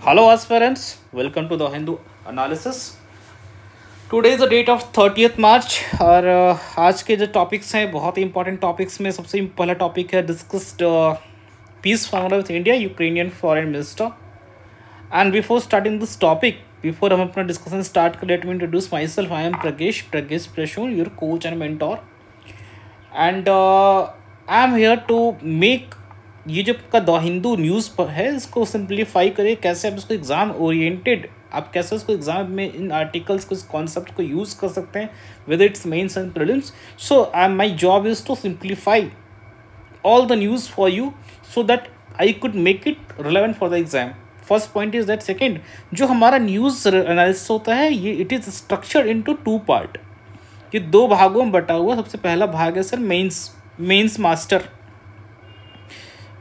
Hello aspirants, welcome to the Hindu analysis. Today is the date of 30th March और आज के जो topics हैं बहुत ही इंपॉर्टेंट टॉपिक्स में सबसे पहला टॉपिक है discussed peace formula with India Ukrainian foreign minister. And before starting this topic, before हम अपना डिस्कशन स्टार्ट कर, let me introduce myself. I am Pragesh Prasun, your coach and mentor. And I am here to make ये जो आपका the Hindu news है इसको simplify करें, कैसे आप इसको एग्ज़ाम ओरिएंटेड, आप कैसे उसको एग्जाम में इन आर्टिकल्स को, इस कॉन्सेप्ट को यूज़ कर सकते हैं with its mains and prelims. So my job is to simplify all the news for you so that I could make it relevant for the exam. First point is that. Second, जो हमारा news analysis होता है ये it is structured into two part. ये दो भागों में बटा हुआ. सबसे पहला भाग है सर मेंस मास्टर,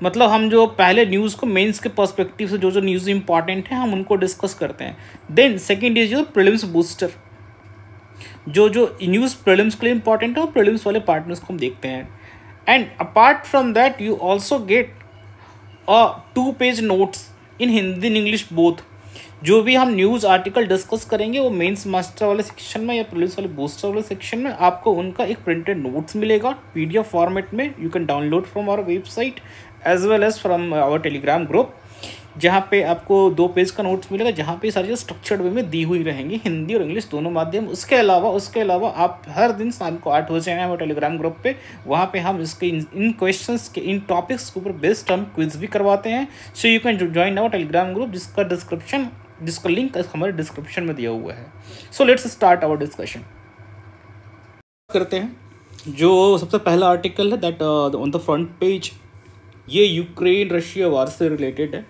मतलब हम जो पहले न्यूज़ को मेंस के पर्सपेक्टिव से जो न्यूज़ इंपॉर्टेंट है हम उनको डिस्कस करते हैं. Then second is your prelims booster, जो न्यूज़ प्रीलिम्स के लिए इंपॉर्टेंट है और प्रीलिम्स वाले पार्ट में उसको हम देखते हैं. And apart from that, you also get a 2-page notes in Hindi and English both. जो भी हम न्यूज़ आर्टिकल डिस्कस करेंगे वो मेंस मास्टर वाले सेक्शन में या प्रीलिम्स वाले बूस्टर वाले सेक्शन में आपको उनका एक प्रिंटेड नोट्स मिलेगा PDF फॉर्मेट में. You can download from our website as well as from our Telegram group, जहाँ पे आपको 2 पेज का नोट्स मिलेगा, जहाँ पे सारी स्ट्रक्चर्ड वे में दी हुई रहेंगी हिंदी और इंग्लिश दोनों माध्यम. उसके अलावा आप हर दिन शाम को 8 बजे आए हमारे टेलीग्राम ग्रुप पे. वहाँ पे हम इसके इन क्वेश्चंस के, इन टॉपिक्स के ऊपर बेस्ड हम क्विज भी करवाते हैं. So you can join our Telegram group, जिसका लिंक हमारे डिस्क्रिप्शन में दिया हुआ है. So let's start our discussion. करते हैं जो सबसे पहला आर्टिकल है that on the front page, ये यूक्रेन रशिया वार से रिलेटेड है.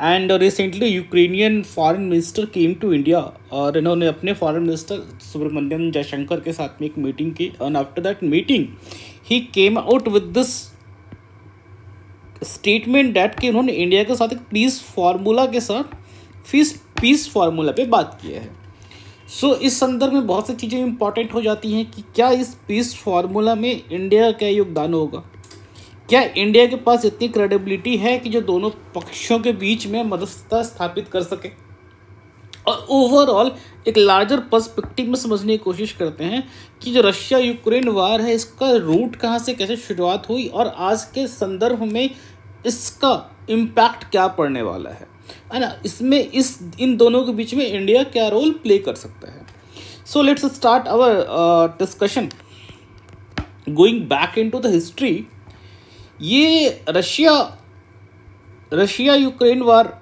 And recently Ukrainian foreign minister came to India और इन्होंने अपने फॉरेन मिनिस्टर सुब्रमण्यम जयशंकर के साथ में एक मीटिंग की. And after that meeting he came out with this statement that कि उन्होंने इंडिया के साथ एक पीस फार्मूला पे बात की है. सो इस संदर्भ में बहुत सी चीज़ें इंपॉर्टेंट हो जाती हैं कि क्या इस पीस फार्मूला में इंडिया का क्या योगदान होगा, क्या इंडिया के पास इतनी क्रेडिबिलिटी है कि जो दोनों पक्षों के बीच में मध्यस्थता स्थापित कर सके. और ओवरऑल एक लार्जर पर्सपेक्टिव में समझने की कोशिश करते हैं कि जो रशिया यूक्रेन वार है इसका रूट कहाँ से कैसे शुरुआत हुई और आज के संदर्भ में इसका इम्पैक्ट क्या पड़ने वाला है ना. इसमें इन दोनों के बीच में इंडिया क्या रोल प्ले कर सकता है. So let's start our discussion going back into the history. ये रशिया यूक्रेन वार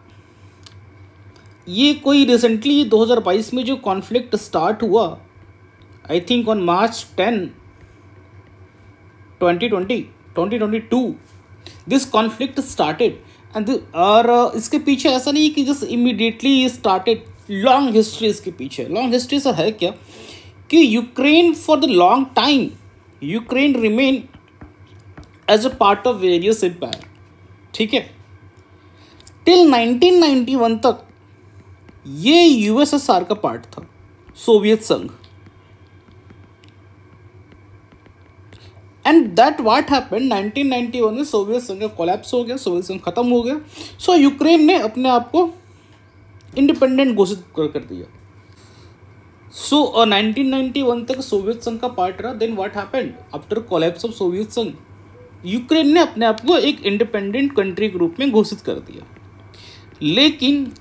ये कोई रिसेंटली 2022 में जो कॉन्फ्लिक्ट स्टार्ट हुआ, I think on March 10, 2022 this conflict started. And और इसके पीछे ऐसा नहीं कि just immediately started, long history इसके पीछे. लॉन्ग हिस्ट्री सर है क्या कि Ukraine for the long time Ukraine remain as a part of various empire. ठीक है, टिल 1991 तक ये USSR का पार्ट था, सोवियत संघ. एंड दैट व्हाट हैपेंड 1991 में सोवियत संघ का कोलैप्स हो गया, सोवियत संघ खत्म हो गया. सो यूक्रेन ने अपने आप को इंडिपेंडेंट घोषित कर दिया. सो 1991 तक सोवियत संघ का पार्ट रहा. Then what happened after collapse of Soviet संघ, यूक्रेन ने अपने आप को एक इंडिपेंडेंट कंट्री के रूप में घोषित कर दिया. लेकिन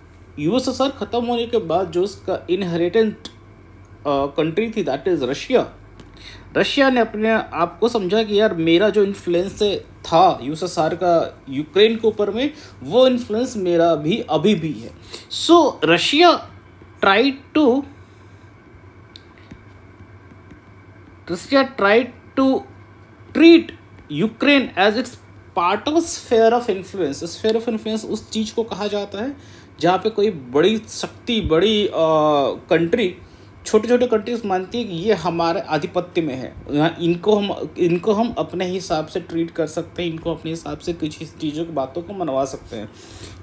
USSR खत्म होने के बाद जो उसका इनहेरिटेंट कंट्री थी दैट इज रशिया ने अपने आप को समझा कि यार मेरा जो इन्फ्लुएंस था USSR का यूक्रेन के ऊपर में, वो इन्फ्लुएंस मेरा भी अभी भी है. So Russia tried to treat Ukraine as its part of sphere of influence. Sphere of influence उस चीज़ को कहा जाता है जहाँ पे कोई बड़ी शक्ति, बड़ी कंट्री छोटे छोटे कंट्रीज मानती है कि ये हमारे आधिपत्य में है, इनको हम अपने हिसाब से ट्रीट कर सकते हैं, इनको अपने हिसाब से कुछ चीज़ों की बातों को मनवा सकते हैं.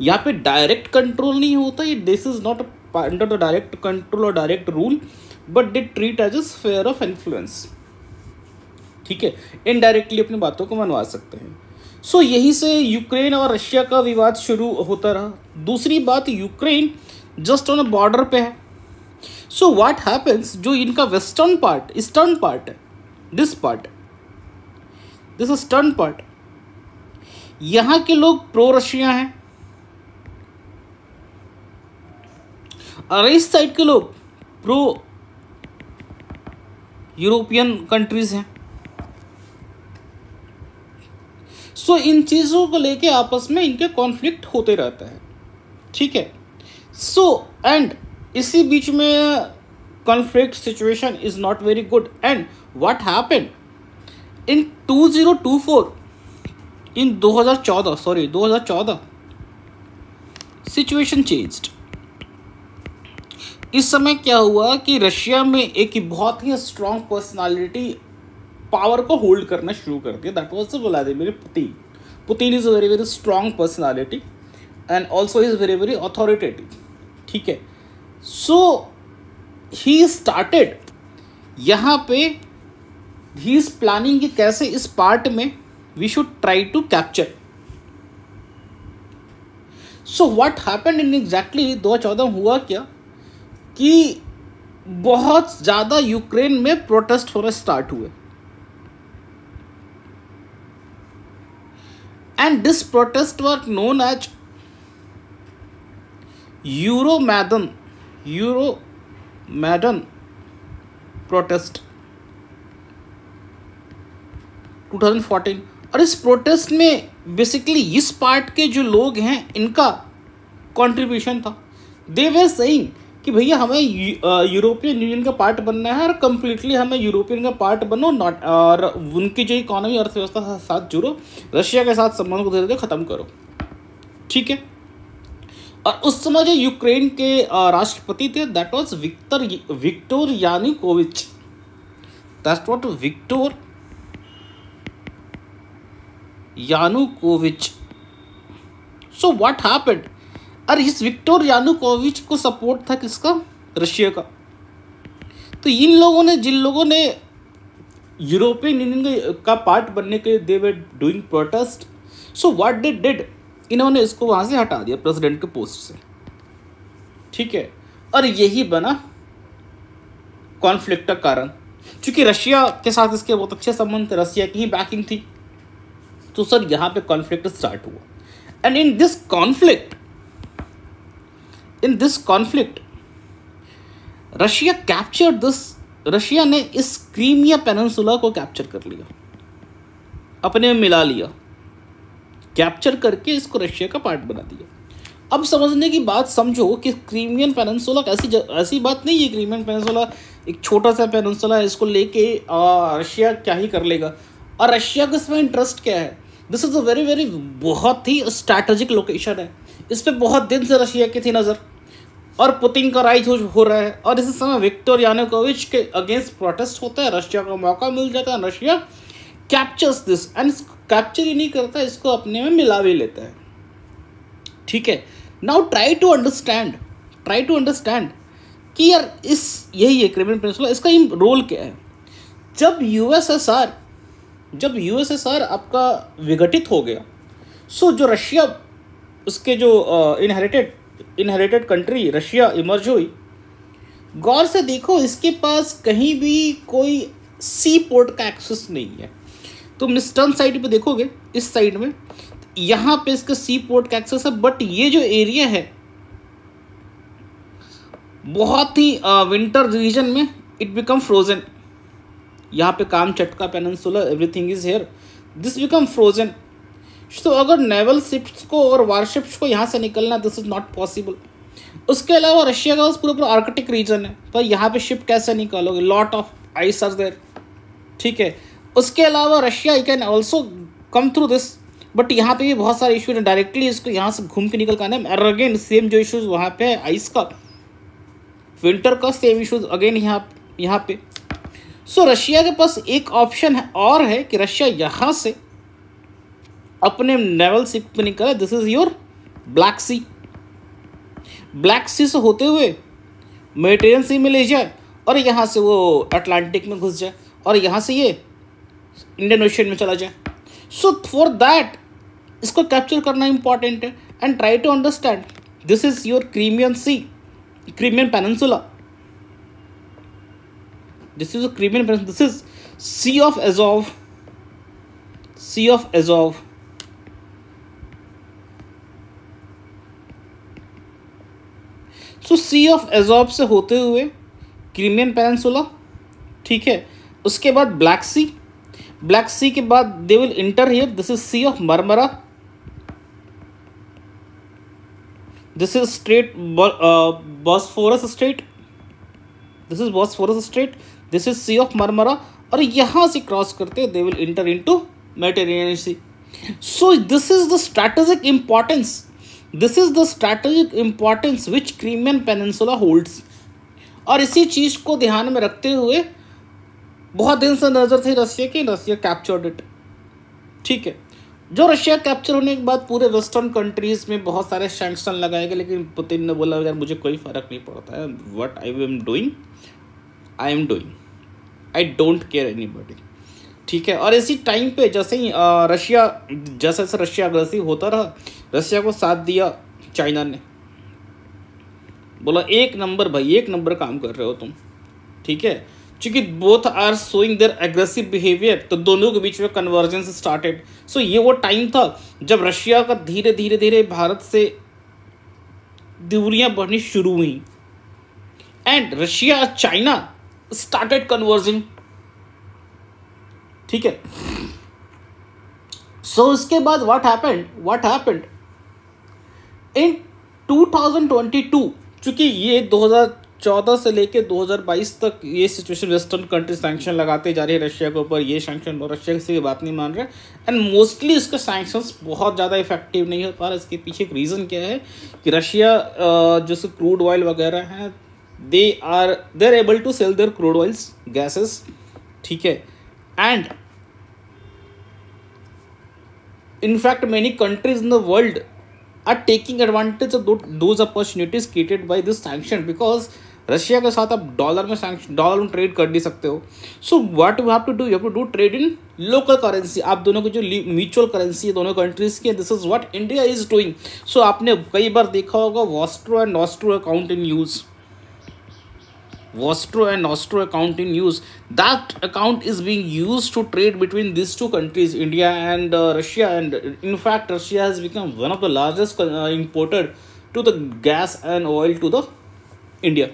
यहाँ पे डायरेक्ट कंट्रोल नहीं होता, ये this is not under the direct control और direct rule, but they treat as a sphere of influence. ठीक है, इनडायरेक्टली अपनी बातों को मनवा सकते हैं. सो यहीं से यूक्रेन और रशिया का विवाद शुरू होता रहा। दूसरी बात, यूक्रेन जस्ट ऑन बॉर्डर पे है। सो व्हाट हैपेंस, जो इनका वेस्टर्न पार्ट, ईस्टर्न पार्ट है, दिस ईस्टर्न पार्ट, यहाँ के लोग प्रो रशिया हैं और इस साइड के लोग प्रो यूरोपियन कंट्रीज हैं। सो इन चीज़ों को लेके आपस में इनके कॉन्फ्लिक्ट होते रहता है, ठीक है। सो एंड इसी बीच में conflict situation is not very good and what happened in 2024, in 2014 situation changed. इस समय क्या हुआ कि रशिया में एक बहुत ही स्ट्रॉन्ग पर्सनालिटी पावर को होल्ड करना शुरू कर दिया, that was Vladimir Putin. Putin is a very very strong personality and also is very very authoritative, ठीक है। सो ही स्टार्टेड, यहाँ पे ही इज प्लानिंग कि कैसे इस पार्ट में we should try to capture. So what happened in exactly 2014 हुआ क्या कि बहुत ज़्यादा यूक्रेन में प्रोटेस्ट होना स्टार्ट हुए and this protest were known as Euromaidan protest 2014। और इस प्रोटेस्ट में बेसिकली इस पार्ट के जो लोग हैं इनका कंट्रीब्यूशन था। दे वर सेइंग कि भैया हमें यूरोपियन यूनियन का पार्ट बनना है और कम्प्लीटली हमें यूरोपियन का पार्ट बनो, नॉट और उनकी जो इकोनॉमी अर्थव्यवस्था के साथ जुड़ो, रशिया के साथ संबंध को धीरे धीरे ख़त्म करो, ठीक है। और उस समय जो यूक्रेन के राष्ट्रपति थे that was Viktor Yanukovych, that's what Viktor Yanukovych. So what happened, और इस विक्टर यानुकोविच को सपोर्ट था किसका, रशिया का। तो इन लोगों ने, जिन लोगों ने यूरोपियन यूनियन का पार्ट बनने के लिए they were doing protest, so what they did, इन्होंने इसको वहाँ से हटा दिया प्रेसिडेंट के पोस्ट से, ठीक है। और यही बना कॉन्फ्लिक्ट का कारण, क्योंकि रशिया के साथ इसके बहुत अच्छे संबंध थे, रशिया की ही बैकिंग थी। तो सर यहाँ पे कॉन्फ्लिक्ट स्टार्ट हुआ and in this conflict Russia ने इस क्रीमिया पेनिनसुला को कैप्चर कर लिया, अपने में मिला लिया, कैप्चर करके इसको रशिया का पार्ट बना दिया। अब समझने की बात समझो कि क्रीमियन पेनिनसुला ऐसी बात नहीं है। क्रीमियन पेनिनसुला एक छोटा सा पेनिनसुला है, इसको लेके रशिया क्या ही कर लेगा, और रशिया का इसमें इंटरेस्ट क्या है। This is a very very बहुत ही स्ट्रैटेजिक लोकेशन है, इस पर बहुत दिन से रशिया की थी नज़र, और पुतिन का राइज हो रहा है। और इस समय विक्टर यानुकोविच के अगेंस्ट प्रोटेस्ट होता है, रशिया को मौका मिल जाता है, Russia captures this and capture ही नहीं करता, इसको अपने में मिला भी लेता है, ठीक है। नाउ ट्राई टू अंडरस्टैंड कि यार यही है क्रिमियन पेनिनसुला, इसका रोल क्या है। जब यूएसएसआर आपका विघटित हो गया, सो जो रशिया, उसके जो इनहेरिटेड कंट्री रशिया इमर्ज हुई। गौर से देखो, इसके पास कहीं भी कोई सी पोर्ट का एक्सेस नहीं है। तुम ईस्टर्न साइड पे देखोगे, इस साइड में यहाँ पे इसका सी पोर्ट का एक्सेस है, बट ये जो एरिया है बहुत ही विंटर रीजन में इट बिकम फ्रोजन। यहाँ पे Kamchatka peninsula, everything is here, this become frozen. तो अगर नेवल शिप्स को और वारशिप्स को यहाँ से निकलना, दिस इज नॉट पॉसिबल। उसके अलावा रशिया का उस पूरा आर्कटिक रीजन है, तो यहाँ पे शिप कैसे निकालोगे, lot of ice are there, ठीक है। उसके अलावा Russia can also come through this, but यहाँ पे भी बहुत सारे इशूज हैं, डायरेक्टली इसको यहाँ से घूम के निकल कर आना है। और अगेन सेम जो इशूज़ वहाँ पे है, आइस का, विंटर का सेम इशूज़ अगेन यहाँ पे। सो रशिया के पास एक ऑप्शन है और है कि रशिया यहाँ से अपने नेवल शिप पे निकले, दिस इज योर ब्लैक सी से होते हुए मेडिटेरियन सी में ले जाए, और यहाँ से वो अटलांटिक में घुस जाए, और यहाँ से ये इंडियन ओशन में चला जाए। सो फॉर दैट इसको कैप्चर करना इंपॉर्टेंट है। And try to understand, this is your Crimean sea, Crimean peninsula, this is Crimean, this is Sea of Azov, Sea of Azov. So Sea of Azov से होते हुए Crimean peninsula, ठीक है। उसके बाद ब्लैक सी, black Sea के बाद they will enter here, this is Sea of Marmara, this is strait Bosphorus strait, this is Bosphorus strait, this is Sea of Marmara, और यहां से क्रॉस करते they will enter into Mediterranean Sea. So this is the strategic importance, this is the strategic importance which Crimean peninsula holds. और इसी चीज को ध्यान में रखते हुए बहुत दिन से नजर थी रशिया की, रशिया कैप्चर्ड इट, ठीक है। जो रशिया कैप्चर होने के बाद पूरे वेस्टर्न कंट्रीज में बहुत सारे सैंक्शन लगाए गए, लेकिन पुतिन ने बोला यार मुझे कोई फर्क नहीं पड़ता है, what I am doing, I don't care anybody, ठीक है। और इसी टाइम पे जैसे ही रशिया, जैसे जैसे रशिया अग्रेसिव होता रहा, रशिया को साथ दिया चाइना ने, बोला एक नंबर भाई, एक नंबर काम कर रहे हो तुम, ठीक है। क्योंकि both are showing their aggressive behaviour, तो दोनों के बीच में कन्वर्जेंस स्टार्टेड। सो ये वो टाइम था जब रशिया का धीरे धीरे धीरे भारत से दूरियां बढ़नी शुरू हुई, and Russia China started converging, ठीक है। सो इसके बाद व्हाट हैपेंड इन 2022, चूंकि ये 2014 से लेके 2022 तक ये सिचुएशन, वेस्टर्न कंट्री सैंक्शन लगाते जा रहे हैं रशिया के ऊपर, ये सैंक्शन, रशिया किसी की बात नहीं मान रहे, एंड मोस्टली इसके सैंक्शंस बहुत ज़्यादा इफेक्टिव नहीं हो पा रहा। इसके पीछे एक रीज़न क्या है कि रशिया जैसे क्रूड ऑयल वगैरह हैं, they are able to sell their crude oils, gases, ठीक है। And in fact many countries in the world are taking advantage of those opportunities created by this sanction, because Russia के साथ आप dollar में sanction, dollar में trade कर नहीं सकते हो। So what you have to do, you have to do trade in local currency, आप दोनों की जो म्यूचुअल करेंसी है दोनों कंट्रीज की, this is what India is doing. सो आपने कई बार देखा होगा Vostro and Nostro account in use, Vostro and Nostro account in use. That account is being used to trade between these two countries, India and Russia. And in fact, Russia has become one of the largest importer to the gas and oil to the India.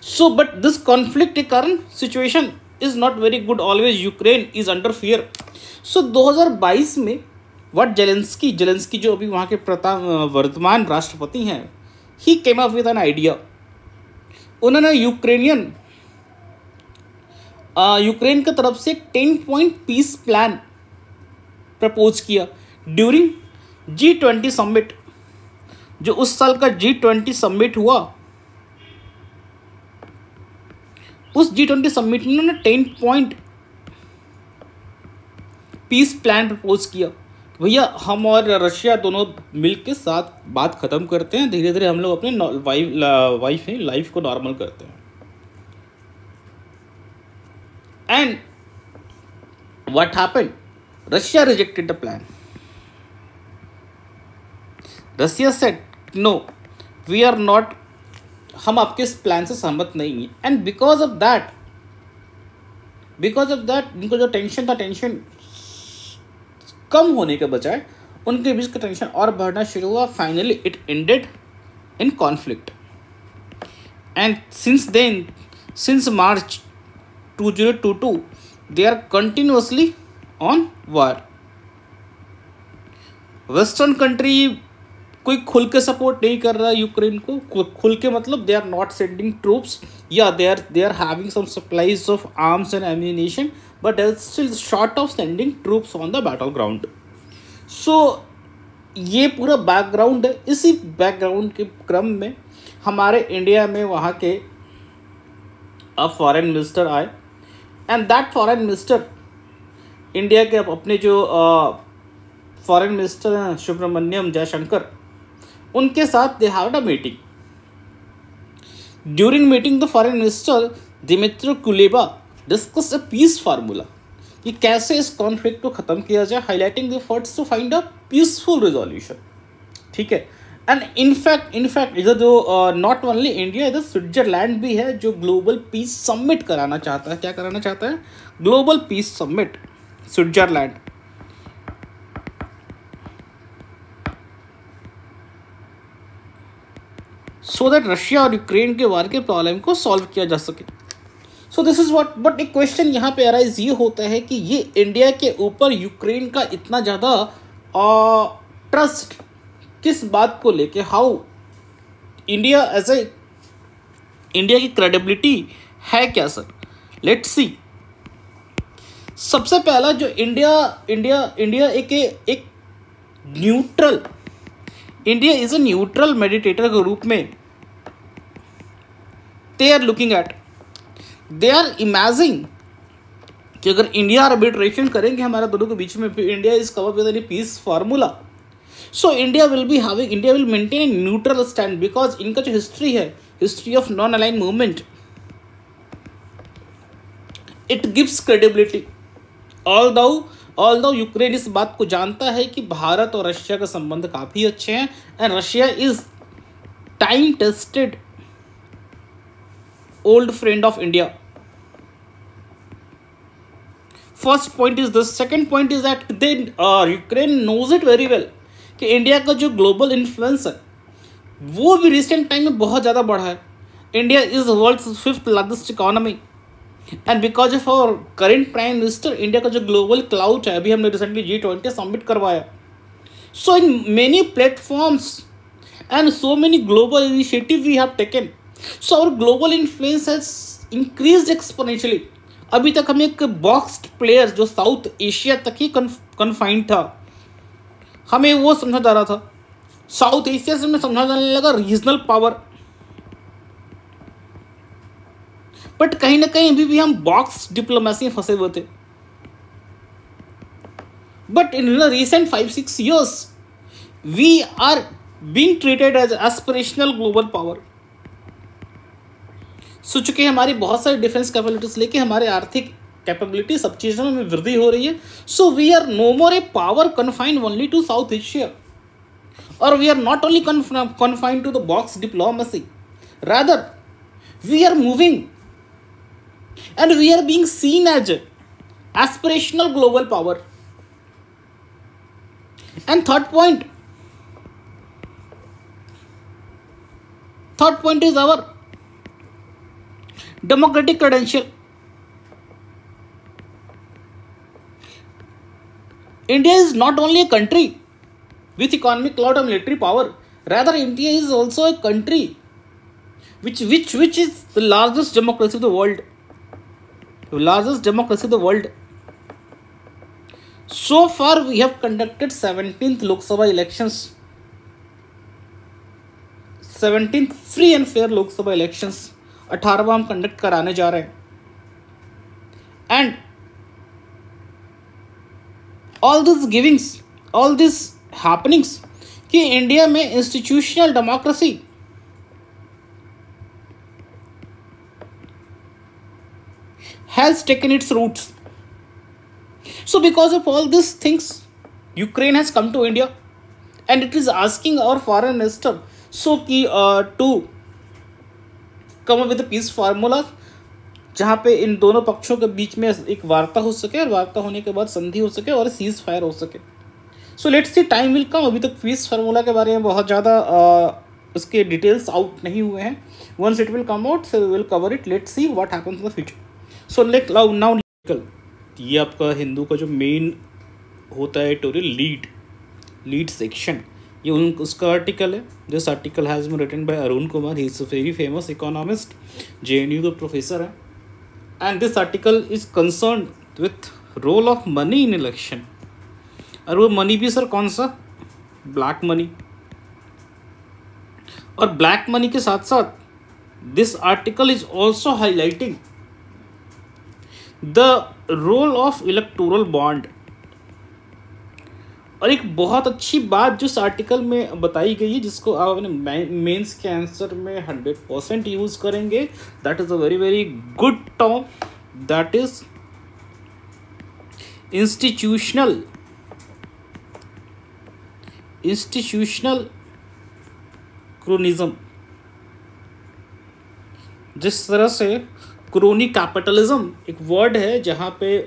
So, but this conflict, the current situation is not very good. Always Ukraine is under fear. So, 2022 में what Zelensky जो अभी वहाँ के वर्तमान राष्ट्रपति हैं, he came up with an idea. उन्होंने Ukraine की तरफ से 10 पॉइंट पीस प्लान प्रपोज किया ड्यूरिंग G20 समिट, जो उस साल का G20 समिट हुआ। उस G20 समिट में उन्होंने 10 पॉइंट पीस प्लान प्रपोज किया, भैया हम और रशिया दोनों मिल के साथ बात ख़त्म करते हैं, धीरे धीरे हम लोग अपने लाइफ को नॉर्मल करते हैं। And what happened, Russia rejected the plan. Russia said no, we are not, हम आपके इस प्लान से सहमत नहीं हैं। एंड बिकॉज ऑफ दैट इनको जो टेंशन था, टेंशन कम होने के बजाय उनके बीच का टेंशन और बढ़ना शुरू हुआ। Finally it ended in conflict, and since March 2022 they are continuously on war. Western country कोई खुल के सपोर्ट नहीं कर रहा यूक्रेन को, खुल के मतलब they are not sending troops, या they are having some supplies of arms and ammunition, but they are still short of sending troops on the battleground. So ये पूरा बैकग्राउंड है। इसी बैकग्राउंड के क्रम में हमारे इंडिया में वहाँ के फॉरेन मिनिस्टर आए, and that foreign minister, India के अपने जो फॉरेन मिनिस्टर हैं सुब्रमण्यम जयशंकर, उनके साथ दे have a meeting. During meeting the foreign minister Dmytro Kuleba discuss a peace formula, कि कैसे इस कॉन्फ्लिक्ट को ख़त्म किया जाए, highlighting the efforts to find a peaceful resolution. ठीक है, एंड इनफैक्ट इधर जो नॉट ओनली इंडिया, इधर स्विट्जरलैंड भी है जो ग्लोबल पीस समिट कराना चाहता है। क्या कराना चाहता है? Global piece summit, Switzerland. So that Russia और यूक्रेन के वार के प्रॉब्लम को सॉल्व किया जा सके। सो दिस इज व्हाट, बट एक क्वेश्चन यहाँ पे अराइज ये होता है कि ये इंडिया के ऊपर यूक्रेन का इतना ज़्यादा ट्रस्ट किस बात को लेके, how India as a, India की क्रेडिबिलिटी है क्या सर? Let's see. सबसे पहला जो इंडिया एक neutral, India is a neutral meditator के रूप में they are looking at, they are imagine कि अगर इंडिया आर्बिट्रेशन करेंगे हमारा दोनों के बीच में, India is cover with any peace formula, so India will maintain a neutral stand, because इनका जो हिस्ट्री है, history of non align movement, it gives credibility. Although Ukraine इस बात को जानता है कि भारत और रशिया का संबंध काफ़ी अच्छे हैं, and Russia is time tested old friend of India. First point is this. Second point is that they Ukraine knows it very well कि इंडिया का जो ग्लोबल इन्फ्लुएंस है वो भी रिसेंट टाइम में बहुत ज़्यादा बढ़ा है। India is world's 5th largest economy, and because of our current prime minister, India का जो ग्लोबल क्लाउड है, अभी हमने रिसेंटली G20 समिट करवाया। So in many platforms and so many global initiative we have taken, so our global influence has increased exponentially. अभी तक हम एक बॉक्स्ड प्लेयर जो साउथ एशिया तक ही कन्फाइंड था, हमें वो समझा जा रहा था। साउथ एशिया से हमें समझा जाने लगा रीजनल पावर, बट कहीं ना कहीं अभी भी हम बॉक्स डिप्लोमेसी में फंसे हुए थे। But in the recent 5-6 years we are being treated as aspirational global power. So चुके हमारी बहुत सारी डिफेंस कैपेबिलिटीज लेके हमारे आर्थिक कैपेबिलिटी सब चीज़ों में वृद्धि हो रही है। So we are no more a power confined only to south Asia, और we are not only confined to the box diplomacy, rather we are moving and we are being seen as aspirational global power. And third point is our democratic credential. India is not only a country with economic clout or military power, rather India is also a country which is the largest democracy of the world. So far we have conducted 17th Lok Sabha elections, 17th free and fair Lok Sabha elections 18वां हम conduct कराने जा रहे हैं। And all this happenings कि India में institutional democracy has taken its roots. So because of all these things, Ukraine has come to India, and it is asking our foreign minister to come up with a peace formula, जहाँ पे इन दोनों पक्षों के बीच में एक वार्ता हो सके, और वार्ता होने के बाद संधि हो सके और सीज फायर हो सके। सो let's C, time will come. अभी तक पीस फार्मूला के बारे में बहुत ज़्यादा उसके डिटेल्स आउट नहीं हुए हैं। Once it will come out, so will cover it. Let's see what happens in the future. So now ये आपका हिंदू का जो मेन होता है एडिटोरियल लीड सेक्शन, ये उसका आर्टिकल है। This article has been written by Arun Kumar, he is a very famous economist, JNU का प्रोफेसर है, and this article is concern with role of money in election. और वो मनी भी सर कौन सा? Black money. और ब्लैक मनी के साथ साथ this article is also highlighting the role of electoral bond. और एक बहुत अच्छी बात जो इस आर्टिकल में बताई गई है, जिसको आप अपने मेंस के आंसर में 100% यूज करेंगे, that is a very very good term, that is institutional cronyism, जिस तरह से क्रोनी कैपिटलिज्म एक वर्ड है जहाँ पे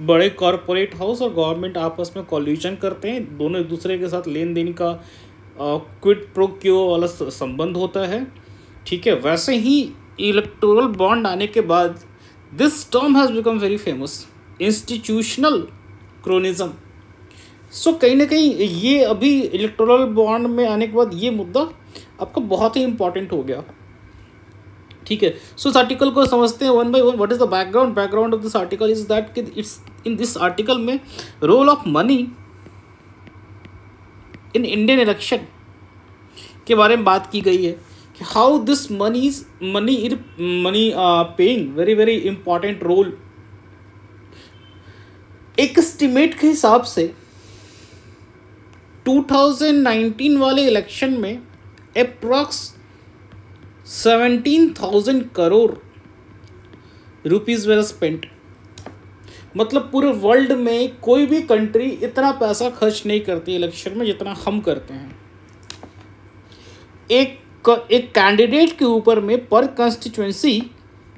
बड़े कॉरपोरेट हाउस और गवर्नमेंट आपस में कॉल्यूशन करते हैं, दोनों एक दूसरे के साथ लेन देन का क्विड प्रो क्यो वाला संबंध होता है, ठीक है। वैसे ही इलेक्टोरल बॉन्ड आने के बाद this term has become very famous, institutional cronyism. So कहीं ना कहीं ये अभी इलेक्टोरल बॉन्ड में आने के बाद ये मुद्दा आपका बहुत ही इंपॉर्टेंट हो गया, ठीक है। सो इस आर्टिकल को समझते हैं one by one. What is the background of this article is that it's in this article में role of money in Indian election के बारे में बात की गई है कि how this money paying very very important role. एक एस्टिमेट के हिसाब से 2019 वाले इलेक्शन में approx 17,000 crore rupees were spent. मतलब पूरे वर्ल्ड में कोई भी कंट्री इतना पैसा खर्च नहीं करती इलेक्शन में जितना हम करते हैं। एक कैंडिडेट के ऊपर में पर कॉन्स्टिट्यूएंसी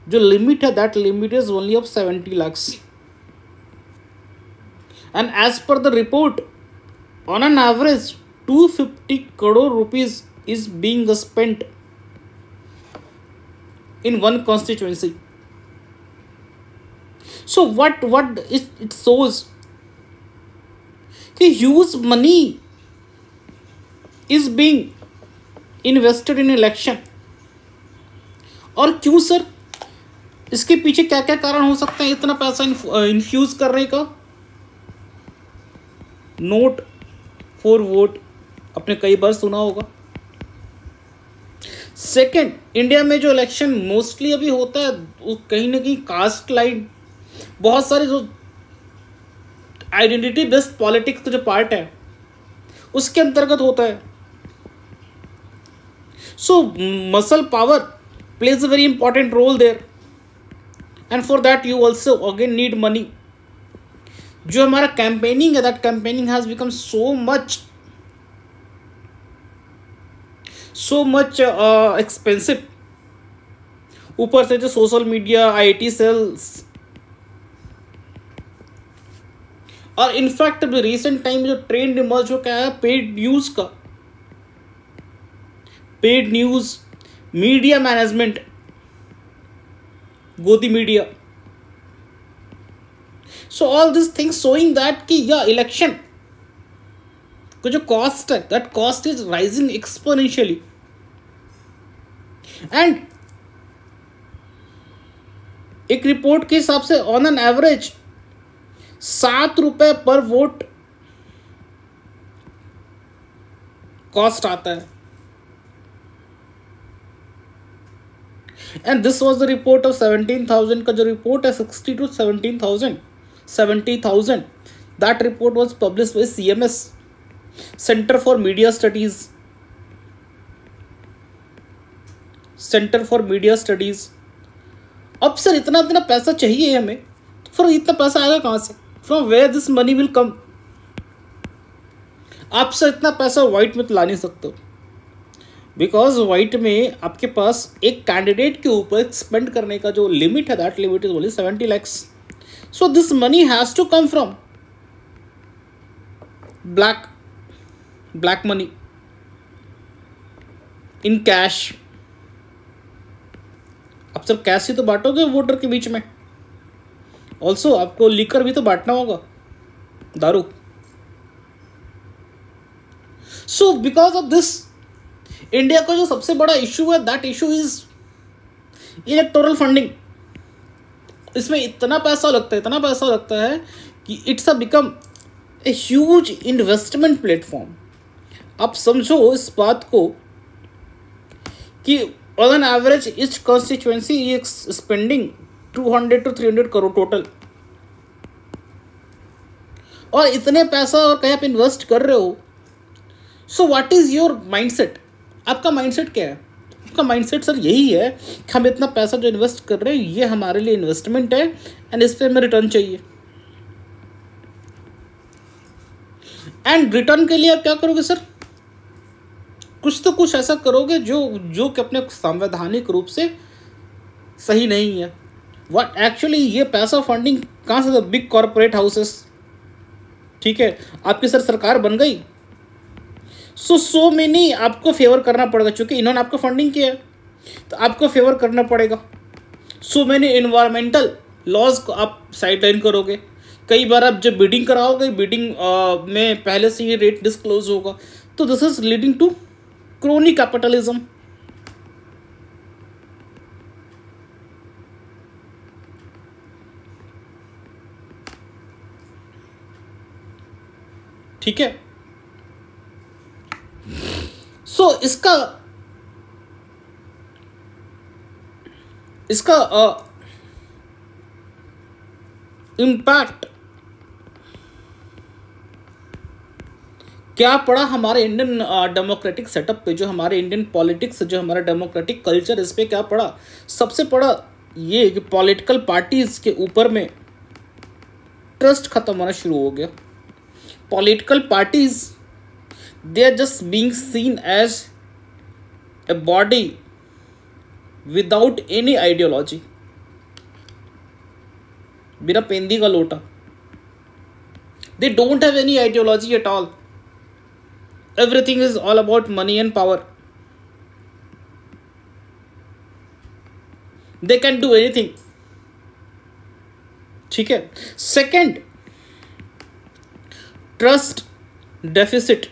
जो लिमिट है that limit is only of 70 lakhs and as per the report on an average 250 crore rupees is being spent in one constituency. So what it shows कि huge money is being invested in election। और क्यों sir, इसके पीछे क्या क्या कारण हो सकते हैं इतना पैसा इन्फ्यूज करने का? नोट फॉर वोट आपने कई बार सुना होगा। सेकेंड, इंडिया में जो इलेक्शन मोस्टली अभी होता है वो कहीं ना कहीं कास्ट लाइन, बहुत सारे जो आइडेंटिटी बेस्ड पॉलिटिक्स का जो पार्ट है उसके अंतर्गत होता है। So muscle power plays a very important role there and for that you also again need money. जो हमारा कैंपेनिंग है that campaigning has become so much expensive. ऊपर से जो सोशल मीडिया, आईटी सेल्स और इनफैक्ट अभी रिसेंट टाइम जो trend emerge हो क्या है पेड न्यूज का, paid news, media management, Godi media. So all this things showing that कि या इलेक्शन को जो कॉस्ट है that cost is rising exponentially and एक रिपोर्ट के हिसाब से ऑन एन एवरेज 7 रुपए पर वोट कॉस्ट आता है। And this was the report of 17,000 का जो रिपोर्ट है 60 to 70,000 that report was published by CMS, centre for media studies. अब सर इतना पैसा चाहिए हमें, फिर इतना पैसा आएगा कहाँ से? From where this money will come? आप सर इतना पैसा व्हाइट में तो ला नहीं सकते, बिकॉज व्हाइट में आपके पास एक कैंडिडेट के ऊपर स्पेंड करने का जो लिमिट है that limit is only 70 lakhs। So this money has to come from black money in cash. अब सब कैश ही तो बांटोगे वोटर के बीच में, ऑल्सो आपको लिकर भी तो बांटना होगा, दारू। So because of this India का जो सबसे बड़ा इशू है that issue is electoral funding. इसमें इतना पैसा लगता है कि it's become a huge investment platform. आप समझो इस बात को कि on an average etch constituency is spending 200 to 300 crore total. और इतने पैसा और कहीं आप इन्वेस्ट कर रहे हो, so what is your mindset? आपका माइंडसेट क्या है? आपका माइंडसेट सर यही है कि हम इतना पैसा जो इन्वेस्ट कर रहे हैं ये हमारे लिए इन्वेस्टमेंट है एंड इस पर हमें रिटर्न चाहिए। एंड रिटर्न के लिए आप क्या करोगे सर? कुछ तो कुछ ऐसा करोगे जो कि अपने संवैधानिक रूप से सही नहीं है। व्हाट एक्चुअली ये पैसा फंडिंग कहाँ से? बिग कॉरपोरेट हाउसेस, ठीक है, आपकी सर सरकार बन गई, सो मेनी आपको फेवर करना पड़ेगा, क्योंकि इन्होंने आपको फंडिंग किया है तो आपको फेवर करना पड़ेगा। सो मैनी इन्वायरमेंटल लॉज को आप साइडलाइन करोगे। कई बार आप जब बिडिंग कराओगे, बिडिंग में पहले से ही रेट डिस्क्लोज होगा, तो this is leading to crony capitalism. ठीक है, सो इसका इम्पैक्ट क्या पड़ा हमारे इंडियन डेमोक्रेटिक सेटअप पे, जो हमारे इंडियन पॉलिटिक्स, जो हमारा डेमोक्रेटिक कल्चर, इस पे क्या पड़ा? सबसे बड़ा ये कि पॉलिटिकल पार्टीज के ऊपर में ट्रस्ट खत्म होना शुरू हो गया। Political parties they are just being seen as a body without any ideology, बिना पेंदी का लोटा। They don't have any ideology at all. Everything is all about money and power. They can do anything. ठीक है। Second, trust deficit.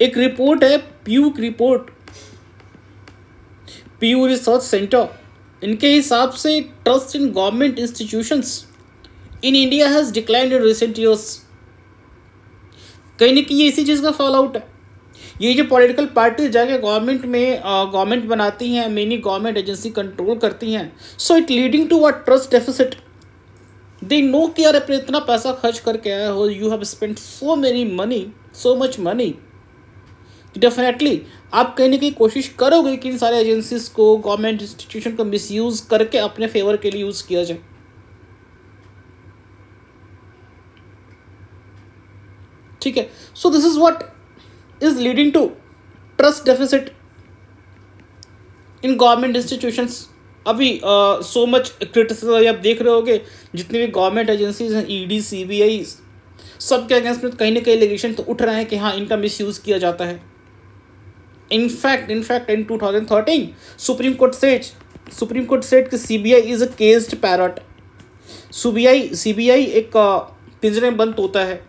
एक report है, प्यू report, प्यू research centre, इनके हिसाब से trust in government institutions in India has declined in recent years. कहीं ना कहीं ये इसी चीज़ का फॉल आउट है। ये जो पॉलिटिकल पार्टी जाके गवर्नमेंट में गवर्नमेंट बनाती हैं, मेनी गवर्नमेंट एजेंसी कंट्रोल करती हैं, so it leading to what? Trust deficit. They know कि यार अपने इतना पैसा खर्च करके आया हो, you have spent so many money, so much money, definitely आप कहीं ना कहीं कोशिश करोगे कि इन सारे एजेंसीज को, गवर्नमेंट इंस्टीट्यूशन को मिसयूज करके अपने फेवर के लिए यूज़ किया जाए। ठीक है, so this is what is leading to trust deficit in government institutions. अभी सो मच क्रिटिसिज्म आप देख रहे होगे, जितनी भी गवर्नमेंट एजेंसीज हैं, ईडी, सीबीआई, सबके अगेंस्ट में कहीं ना कहीं एलिगेशन तो उठ रहे हैं कि हाँ इनका मिसयूज किया जाता है। In fact in 2013 supreme court said कि CBI is a caged parrot. CBI एक पिंजरे में बंद तोता है।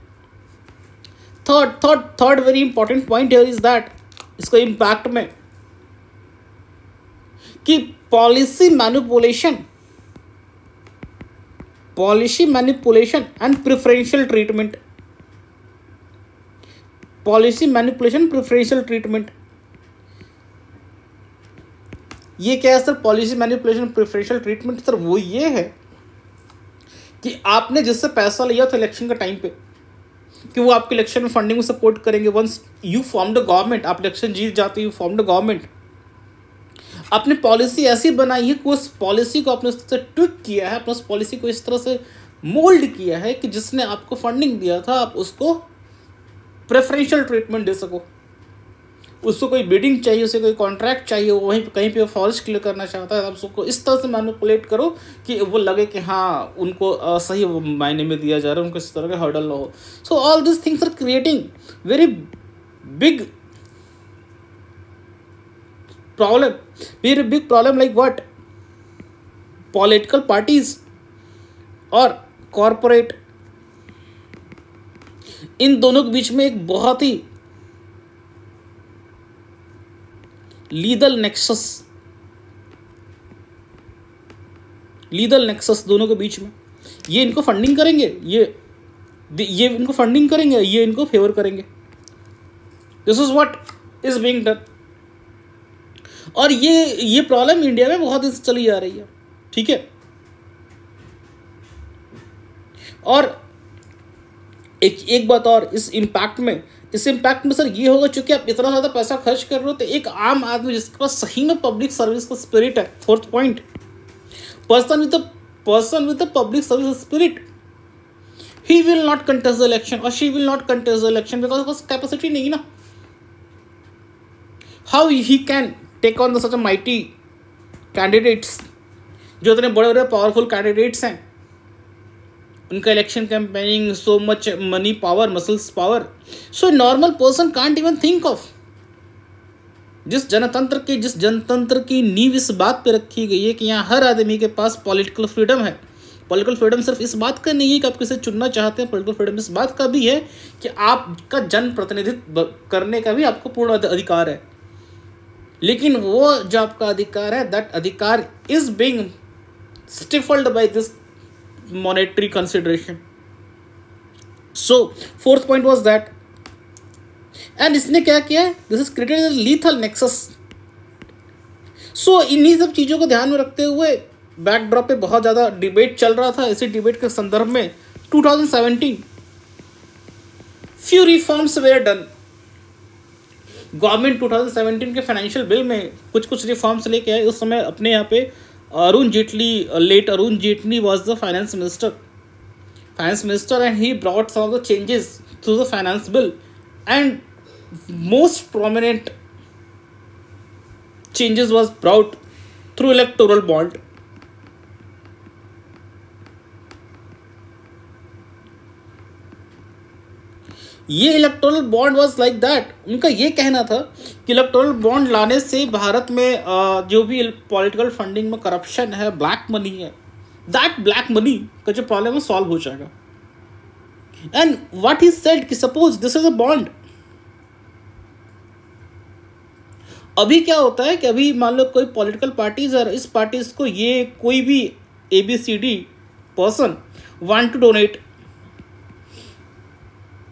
Third very important point here is that, इसका इम्पैक्ट में कि policy manipulation and preferential treatment. Policy manipulation, preferential treatment, ये क्या है sir? Policy manipulation, preferential treatment sir वो ये है कि आपने जिससे पैसा लिया था इलेक्शन के टाइम पे कि वो आपके इलेक्शन में फंडिंग में सपोर्ट करेंगे, once you formed a government, आप इलेक्शन जीत जाते यू फॉर्म्ड अ गवर्नमेंट, आपने पॉलिसी ऐसी बनाई है कि उस पॉलिसी को आपने उस तरह से ट्विक किया है, अपने उस पॉलिसी को इस तरह से मोल्ड किया है कि जिसने आपको फंडिंग दिया था आप उसको प्रेफरेंशियल ट्रीटमेंट दे सको। उसको कोई बिडिंग चाहिए, उसे कोई कॉन्ट्रैक्ट चाहिए, वो वहीं कहीं पे फॉल्स क्लियर करना चाहता है, आप उसको इस तरह से मैनिपुलेट करो कि वो लगे कि हाँ उनको सही मायने में दिया जा रहा है, उनको इस तरह के हर्डल ना हो। So all this things are creating very big problem like what? Political parties और कॉरपोरेट, इन दोनों के बीच में एक बहुत ही लीगल नेक्सस दोनों के बीच में। ये इनको फंडिंग करेंगे, ये इनको फंडिंग करेंगे, ये इनको फेवर करेंगे। This is what is being done. और ये प्रॉब्लम इंडिया में बहुत चली जा रही है। ठीक है, और एक बात और, इस इम्पैक्ट में सर ये होगा, चूंकि आप इतना ज़्यादा पैसा खर्च कर रहे हो तो एक आम आदमी जिसके पास सही में पब्लिक सर्विस का स्पिरिट है, fourth point, person with the public service spirit he will not contest the election और she will not contest the election because capacity नहीं ना. How he can take on the such a mighty candidates, जो इतने बड़े बड़े powerful candidates हैं, उनका election campaigning, so much money power, muscles power. So normal person can't even think of. जिस जनतंत्र की नींव इस बात पे रखी गई है कि यहाँ हर आदमी के पास पॉलिटिकल फ्रीडम है. पॉलिटिकल फ्रीडम सिर्फ इस बात का नहीं है कि आप किसे चुनना चाहते हैं, पॉलिटिकल फ्रीडम इस बात का भी है कि आपका जन प्रतिनिधित्व करने का भी आपको पूर्ण अधिकार है. लेकिन वो जो आपका अधिकार है, दैट अधिकार is being stifled by this monetary consideration. So fourth point was that, and इसने क्या किया है, this is created a lethal nexus. So इन्हीं सब चीज़ों को ध्यान में रखते हुए बैकड्रॉप पे बहुत ज़्यादा डिबेट चल रहा था. इसी डिबेट के संदर्भ में 2017 few reforms were done. Government 2017 के फाइनेंशियल बिल में कुछ रिफॉर्म्स लेके आए. उस समय अपने यहाँ पे Arun Jaitley was the finance minister, and he brought some of the changes to the finance bill, and most prominent changes was brought through electoral bond. ये electoral bond was like that. उनका ये कहना था कि electoral bond लाने से भारत में जो भी पॉलिटिकल फंडिंग में करप्शन है, ब्लैक मनी है, दैट ब्लैक मनी का जो प्रॉब्लम है सॉल्व हो जाएगा. एंड व्हाट ही सेड कि suppose this is a bond. अभी क्या होता है कि अभी मान लो कोई पॉलिटिकल पार्टीज और इस पार्टीज को ये कोई भी ABCD person want to donate.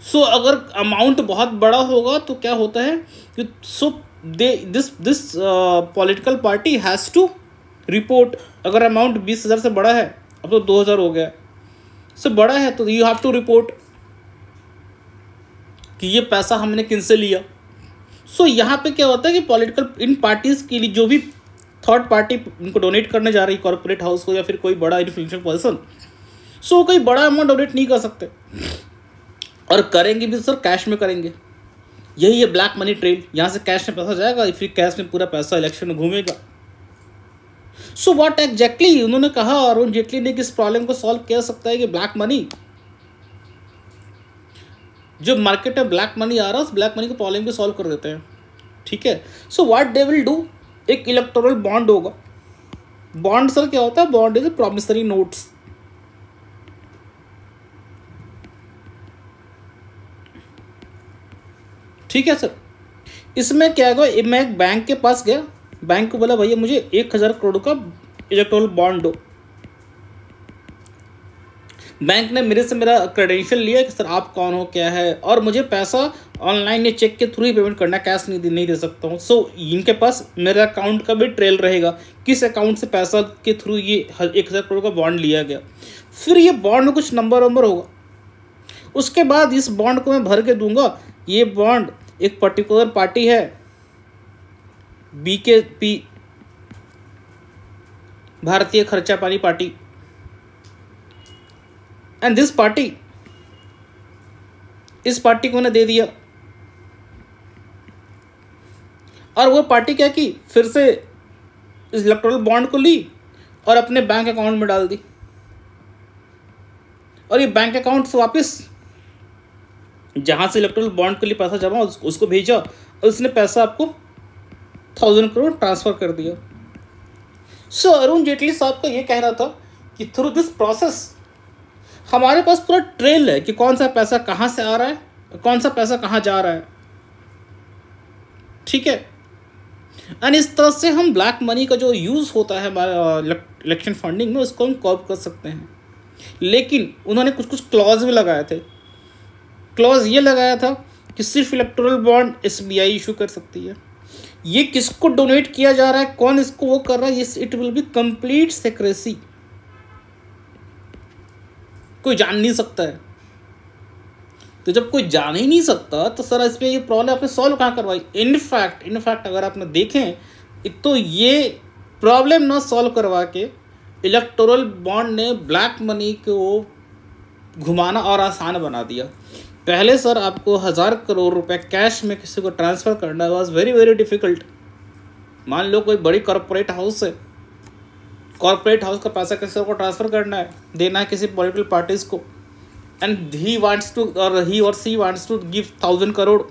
So अगर अमाउंट बहुत बड़ा होगा तो क्या होता है कि this political party has to report. अगर अमाउंट 20,000 से बड़ा है, अब तो 2,000 हो गया, से बड़ा है, तो यू हैव टू रिपोर्ट कि ये पैसा हमने किन से लिया. सो यहाँ पे क्या होता है कि पॉलिटिकल इन पार्टीज के लिए जो भी थर्ड पार्टी इनको डोनेट करने जा रही, कॉर्पोरेट हाउस को या फिर कोई बड़ा इन्फ्लुएंशियल पर्सन, सो कोई बड़ा अमाउंट डोनेट नहीं कर सकते. और करेंगे भी सर कैश में करेंगे. यही है ब्लैक मनी ट्रेल. यहाँ से कैश में पैसा जाएगा, फिर कैश में पूरा पैसा इलेक्शन में घूमेगा. सो व्हाट एग्जैक्टली उन्होंने कहा, अरुण जेटली ने किस प्रॉब्लम को सॉल्व कर सकता है कि ब्लैक मनी, जो मार्केट में ब्लैक मनी आ रहा है, उस ब्लैक मनी को प्रॉब्लम को सॉल्व कर देते हैं. ठीक है. So what they will do, एक इलेक्टोरल बॉन्ड होगा. बॉन्ड सर क्या होता है? Bond is promissory notes. ठीक है सर. इसमें क्या होगा, मैं एक बैंक के पास गया, बैंक को बोला भैया मुझे 1,000 करोड़ का इलेक्टोरल बॉन्ड दो. बैंक ने मेरे से मेरा क्रेडेंशियल लिया कि सर आप कौन हो, क्या है, और मुझे पैसा ऑनलाइन या चेक के थ्रू ही पेमेंट करना, कैश नहीं दे सकता हूँ. सो इनके पास मेरा अकाउंट का भी ट्रेल रहेगा, किस अकाउंट से पैसा के थ्रू ये 1,000 करोड़ का बॉन्ड लिया गया. फिर ये बॉन्ड में कुछ नंबर होगा. उसके बाद इस बॉन्ड को मैं भर के दूंगा. ये बॉन्ड एक पर्टिकुलर पार्टी है, BKP, भारतीय खर्चा पानी पार्टी, एंड दिस पार्टी, इस पार्टी को मैंने दे दिया. और वो पार्टी क्या की, फिर से इस इलेक्टोरल बॉन्ड को ली और अपने बैंक अकाउंट में डाल दी. और ये बैंक अकाउंट से वापस जहां से इलेक्टोरल बॉन्ड के लिए पैसा जमा उसको भेजा, और उसने पैसा आपको 1,000 करोड़ ट्रांसफर कर दिया. सो अरुण जेटली साहब का ये कहना था कि थ्रू दिस प्रोसेस हमारे पास पूरा ट्रेल है कि कौन सा पैसा कहाँ से आ रहा है, कौन सा पैसा कहाँ जा रहा है. ठीक है. एंड इस तरह से हम ब्लैक मनी का जो यूज़ होता है हमारे इलेक्शन फंडिंग में, उसको हम कर्ब कर सकते हैं. लेकिन उन्होंने कुछ क्लॉज भी लगाए थे. क्लॉज ये लगाया था कि सिर्फ इलेक्टोरल बॉन्ड SBI इशू कर सकती है. ये किसको डोनेट किया जा रहा है, कौन इसको वो कर रहा है, it will be complete secrecy. कोई जान नहीं सकता है. तो जब कोई जान ही नहीं सकता तो सर इसमें ये प्रॉब्लम आपने सॉल्व कहाँ करवाई. इनफैक्ट अगर आपने देखें तो ये प्रॉब्लम ना सॉल्व करवा के इलेक्टोरल बॉन्ड ने ब्लैक मनी को घुमाना और आसान बना दिया। पहले सर आपको 1000 करोड़ रुपए कैश में किसी को ट्रांसफ़र करना वाज वेरी वेरी डिफ़िकल्ट। मान लो कोई बड़ी कॉरपोरेट हाउस है, कॉरपोरेट हाउस का पैसा किसी को ट्रांसफ़र करना है, देना है किसी पॉलिटिकल पार्टीज़ को, एंड ही वांट्स टू और ही और she wants to give 1000 crore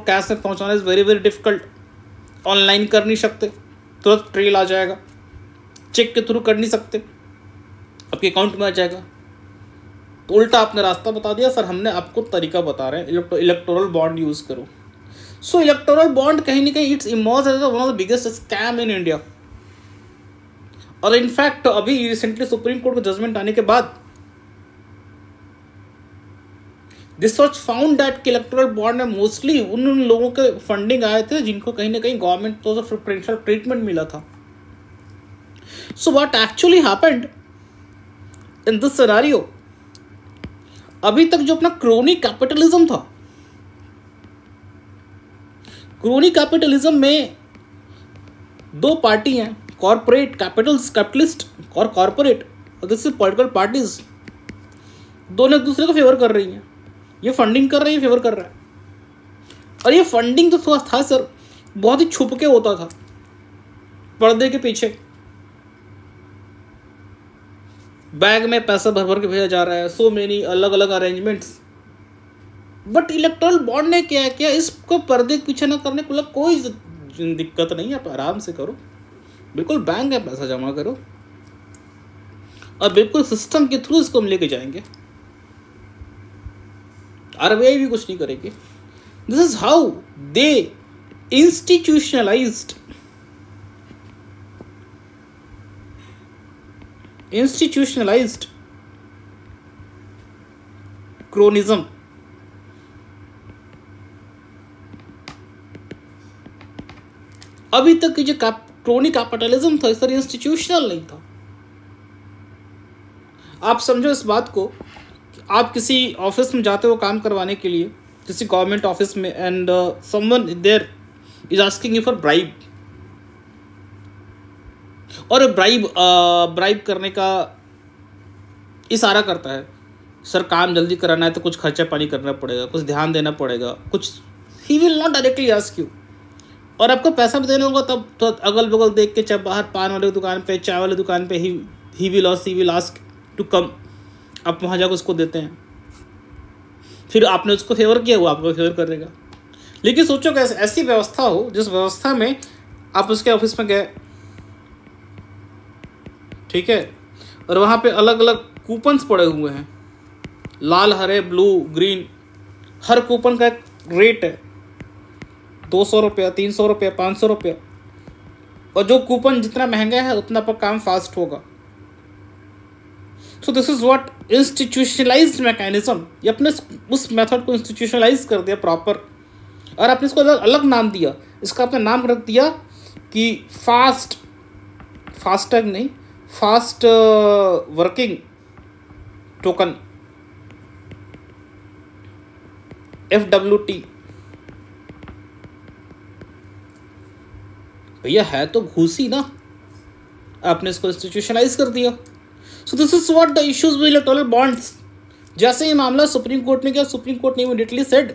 cash में पहुंचाना is very very difficult. Online कर नहीं सकते, तुरंत ट्रेल आ जाएगा, चेक के थ्रू कर नहीं सकते, आपके अकाउंट में आ जाएगा। तो उल्टा आपने रास्ता बता दिया, सर हमने आपको तरीका बता रहे हैं, इलेक्टोरल बॉन्ड यूज़ करो। सो इलेक्टोरल बॉन्ड कहीं ना कहीं it's emerge as one of the biggest scam in India. और इनफैक्ट अभी रिसेंटली सुप्रीम कोर्ट का जजमेंट आने के बाद दिस वॉज फाउंड दैट कि इलेक्टोरल बॉन्ड में मोस्टली उन लोगों के फंडिंग आए थे जिनको कहीं ना कहीं गवर्नमेंट तो प्रेफरेंशियल ट्रीटमेंट मिला था। So what actually happened in this scenario, अभी तक जो अपना क्रोनी कैपिटलिज्म था, क्रोनी कैपिटलिज्म में दो पार्टी हैं, कॉर्पोरेट कैपिटलिस्ट और कॉर्पोरेट, और दिस इज पॉलिटिकल पार्टीज, दोनों एक दूसरे को फेवर कर रही हैं। ये फंडिंग कर रही है, फेवर कर रहा है। और ये फंडिंग तो था सर बहुत ही छुप के होता था, पर्दे के पीछे, बैग में पैसा भर भर के भेजा जा रहा है, सो मेनी अलग अलग अरेंजमेंट्स। बट इलेक्टोरल बॉन्ड ने क्या किया, इसको पर्दे के पीछे ना करने को कोई दिक्कत नहीं है, आप आराम से करो, बिल्कुल बैंक में पैसा जमा करो और बिल्कुल सिस्टम के थ्रू इसको हम लेके जाएंगे, आरबीआई भी कुछ नहीं करेगी। This is how they institutionalised cronyism. अभी तक जो क्रोनी कैपिटलिज्म था सर, इंस्टीट्यूशनल नहीं था। आप समझो इस बात को, आप किसी ऑफिस में जाते हो काम करवाने के लिए, किसी गवर्नमेंट ऑफिस में, and someone there is asking you for bribe, और ब्राइब करने का इशारा करता है, सर काम जल्दी कराना है तो कुछ खर्चा पानी करना पड़ेगा, कुछ ध्यान देना पड़ेगा, कुछ, ही will not directly ask you. और आपको पैसा भी देना होगा तब तो अगल बगल देख के, चाहे बाहर पान वाले दुकान पे, चाय वाले दुकान पे, he will ask to come, आप वहाँ जाकर उसको देते हैं, फिर आपने उसको फेवर किया, वो आपको फेवर करेगा। लेकिन सोचो कि ऐसी व्यवस्था हो जिस व्यवस्था में आप उसके ऑफिस में गए, ठीक है, और वहाँ पे अलग अलग कूपन्स पड़े हुए हैं, लाल हरे ब्लू ग्रीन, हर कूपन का एक रेट है, 200 रुपया, 300 रुपया, 500 रुपया, और जो कूपन जितना महंगा है उतना पर काम फास्ट होगा। सो this is what institutionalised mechanism, ये अपने उस मेथड को इंस्टीट्यूशनलाइज कर दिया प्रॉपर, और आपने इसको अलग नाम दिया, इसका आपने नाम रख दिया कि फास्टैग नहीं, फास्ट वर्किंग टोकन, FWT। भैया है तो घूसी ना, आपने इसको इंस्टीट्यूशनलाइज कर दिया। सो this is what the issues with electoral bonds. जैसे ये मामला सुप्रीम कोर्ट ने किया, सुप्रीम कोर्ट ने immediately said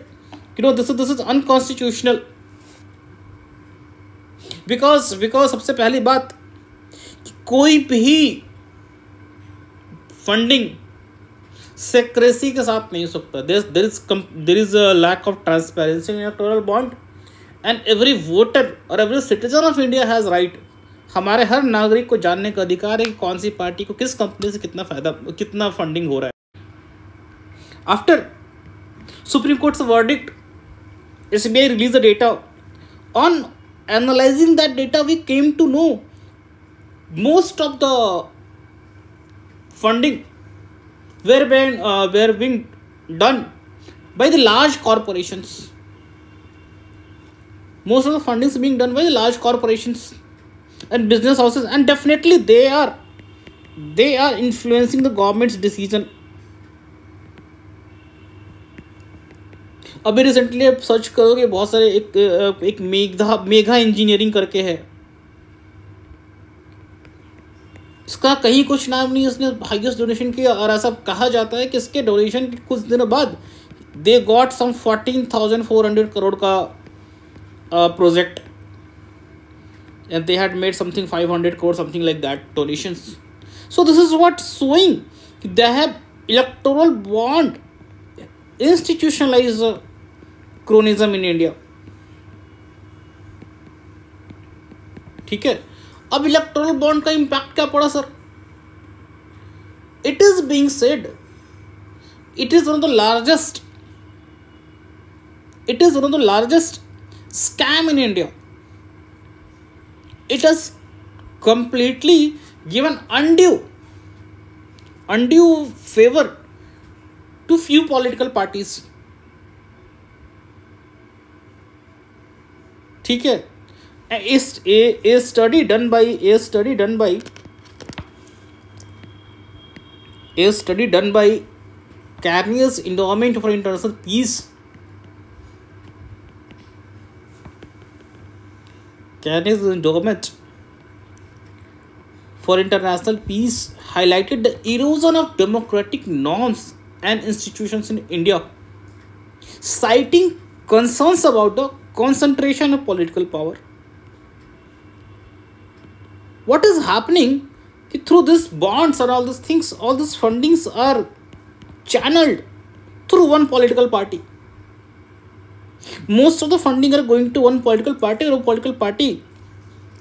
you know this is unconstitutional, because सबसे पहली बात, कोई भी फंडिंग सेक्रेसी के साथ नहीं हो सकता। There is a lack of transparency in electoral bond, and every voter और every citizen of India has right, हमारे हर नागरिक को जानने का अधिकार है कि कौन सी पार्टी को किस कंपनी से कितना फंडिंग हो रहा है। After supreme courts verdict, SBI released the data. On analyzing that data, we came to know most of the funding were being done by the large corporations. Most of the funding is being done by the large corporations and business houses, and definitely they are influencing the government's decision. अभी recently आप search करोगे, बहुत सारे एक Megha engineering करके है, इसका कहीं कुछ नाम नहीं, इसने हाईएस्ट डोनेशन किया। और ऐसा कहा जाता है कि इसके डोनेशन के कुछ दिनों बाद दे गॉट सम 14,400 करोड़ का project, and they had made something 500 crore, something like that donations. So this is what showing they have electoral bond institutionalized cronyism in India. ठीक है, अब इलेक्टोरल बॉन्ड का इम्पैक्ट क्या पड़ा sir? It is being said it is one of the largest scam in India. It has completely given undue favor to few political parties. ठीक है, a study done by Carney's Endowment for International Peace. Carney's Endowment for International Peace highlighted the erosion of democratic norms and institutions in India, citing concerns about the concentration of political power. What is happening through these bonds and all these things, all these fundings are channeled through one political party. Most of the funding are going to one political party, और political party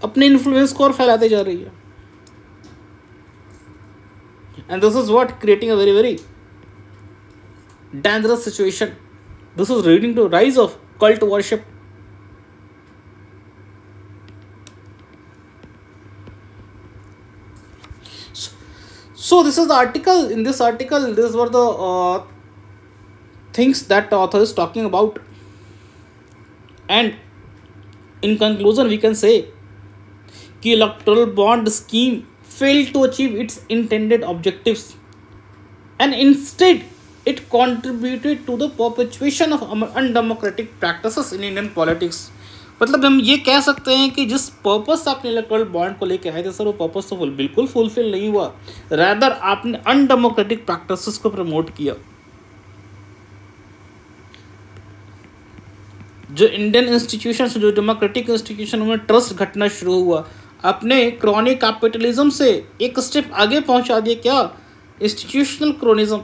अपने influence को और फैलाते जा रही है. And this is what creating a very, very dangerous situation. This is leading to rise of cult worship. So this is the article. In this article, these were the things that the author is talking about. And in conclusion, we can say कि electoral bond scheme failed to achieve its intended objectives, and instead it contributed to the perpetuation of undemocratic practices in Indian politics. मतलब हम ये कह सकते हैं कि जिस purpose से आपने इलेक्टोरल बॉन्ड को लेके आए थे सर, वो पर्पस तो बिल्कुल फुलफिल नहीं हुआ, रैदर आपने अनडेमोक्रेटिक प्रैक्टिसेस को प्रमोट किया. जो इंडियन इंस्टीट्यूशन, जो डेमोक्रेटिक इंस्टीट्यूशन में ट्रस्ट घटना शुरू हुआ, अपने क्रॉनिक कैपिटलिज्म से एक स्टेप आगे पहुंचा दिया. क्या? Institutional cronyism.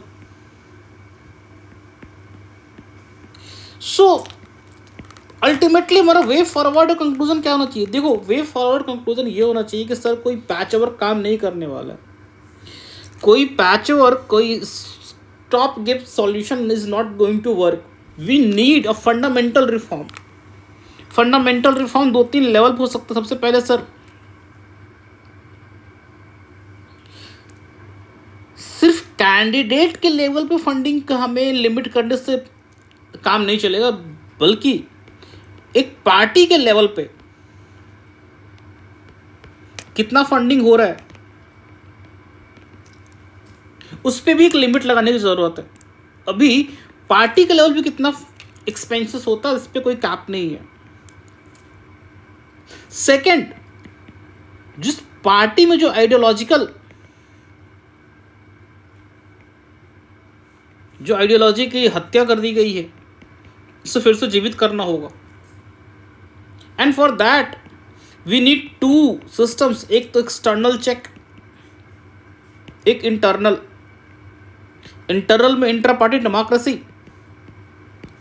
सो अल्टीमेटली हमारा वे फॉरवर्ड कंक्लूजन क्या होना चाहिए? देखो, वे फॉरवर्ड कंक्लूजन ये होना चाहिए कि सर कोई पैच वर्क काम नहीं करने वाला. कोई पैच वर्क, कोई stop give solution is not going to work. We need a fundamental reform. Fundamental reform 2-3 level हो सकता है. सबसे पहले सर, सिर्फ कैंडिडेट के लेवल पे फंडिंग का हमें लिमिट करने से काम नहीं चलेगा, बल्कि एक पार्टी के लेवल पे कितना फंडिंग हो रहा है उस पे भी एक लिमिट लगाने की जरूरत है. अभी पार्टी के लेवल पे कितना एक्सपेंसेस होता है, इस पे कोई कैप नहीं है. सेकंड, जिस पार्टी में जो आइडियोलॉजी की हत्या कर दी गई है, उसे फिर से जीवित करना होगा. And for that we need 2 systems. एक तो एक्सटर्नल चेक, एक इंटरनल. इंटरनल में inter party democracy,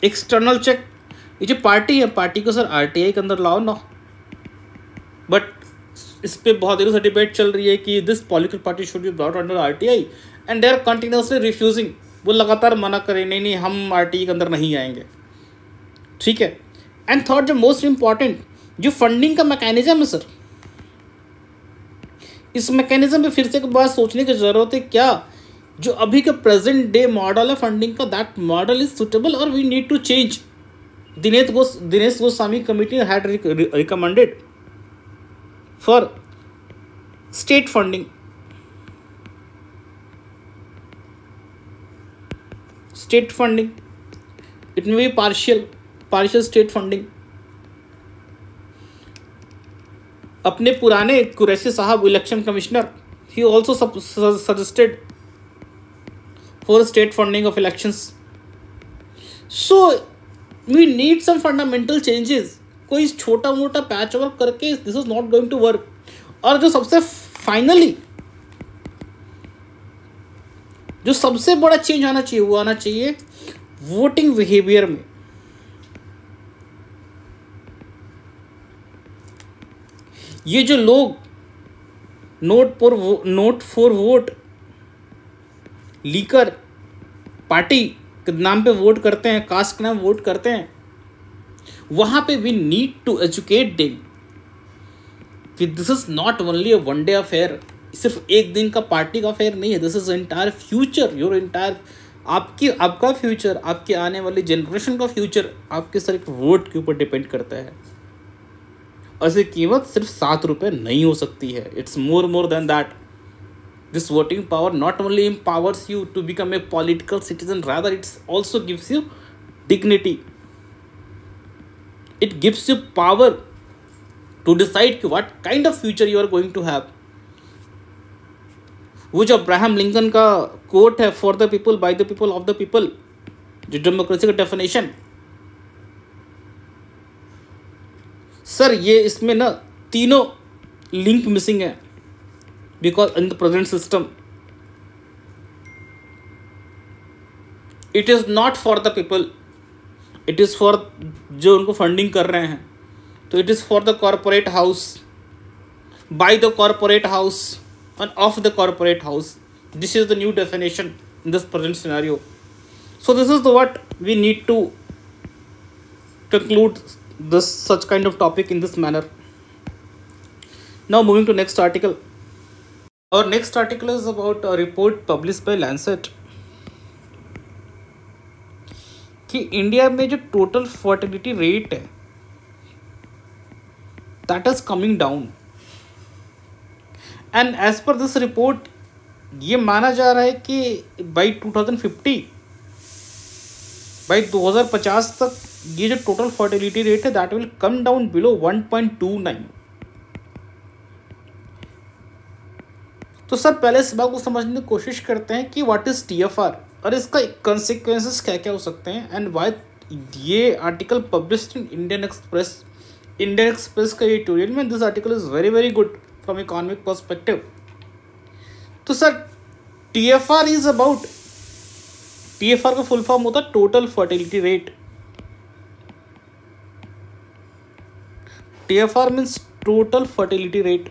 external check. ये जो पार्टी है, पार्टी को सर आरटीआई के अंदर लाओ ना. बट इस पे बहुत देर से डिबेट चल रही है कि this political party should be brought under RTI, and they are continuously refusing. वो लगातार मना करें, नहीं हम आरटीआई के अंदर नहीं आएंगे. ठीक है. एंड थर्ड, जो मोस्ट इंपॉर्टेंट, जो फंडिंग का मैकेनिज्म है सर, इस मैकेनिज्म पे फिर से एक बात सोचने की जरूरत है. क्या जो अभी का प्रेजेंट डे मॉडल है फंडिंग का, दैट मॉडल इज सुटेबल और we need to change. Dinesh Goswami committee had recommended for state funding. State funding, it may be partial state funding. अपने पुराने कुरैशी साहब election commissioner He also suggested for state funding of elections. So we need some fundamental changes. कोई छोटा मोटा patch work करके this is not going to work. और जो सबसे फाइनली जो सबसे बड़ा चेंज आना चाहिए वो आना चाहिए वोटिंग बिहेवियर में. ये जो लोग note for vote liquor party के नाम पे वोट करते हैं, कास्ट के नाम वोट करते हैं, वहां पे we need to educate them कि this is not only a one day affair. सिर्फ एक दिन का पार्टी का अफेयर नहीं है. This is entire future, your entire आपका फ्यूचर, आपके आने वाली जनरेशन का फ्यूचर आपके सिर्फ वोट के ऊपर डिपेंड करता है. और इसकी कीमत सिर्फ 7 रुपये नहीं हो सकती है. It's more than that. This voting power not only empowers you to become a political citizen, rather it also gives you dignity. It gives you power to decide what kind of future you are going to have. वो जो Abraham Lincoln का coat है, for the people by the people of the people, जो democracy का definition, sir ये इसमें ना तीनों लिंक मिसिंग है. Because in the present system, it is not for the people, it is for जो उनको फंडिंग कर रहे हैं. तो it is for the corporate house, by the corporate house and of the corporate house. This is the new definition in this present scenario. So this is what we need to conclude this such kind of topic in this manner. Now moving to next article. Our next article is about a report published by Lancet कि India में जो total fertility rate है that is coming down. And as per this report ये माना जा रहा है कि बाई 2050 तक ये जो टोटल फर्टिलिटी रेट है that will come down below 1.29. तो सर पहले इस बात को समझने की कोशिश करते हैं कि व्हाट इज टीएफआर और इसका कंसिक्वेंसेस क्या क्या हो सकते हैं. एंड वाई ये article published in Indian Express का एडिटोरियल में. This article is very good from economic perspective. तो sir TFR is about, TFR का फुल फॉर्म होता है total fertility rate. TFR means total fertility rate.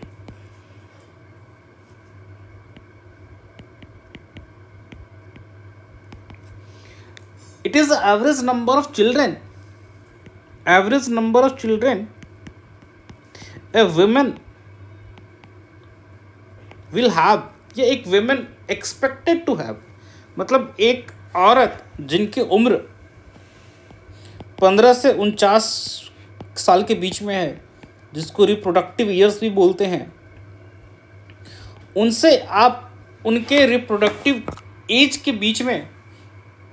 It is the average number of children a woman will have, या एक women expected to have. मतलब एक औरत जिनकी उम्र 15 से 49 साल के बीच में है, जिसको रिप्रोडक्टिव ईयर्स भी बोलते हैं, उनसे आप उनके रिप्रोडक्टिव एज के बीच में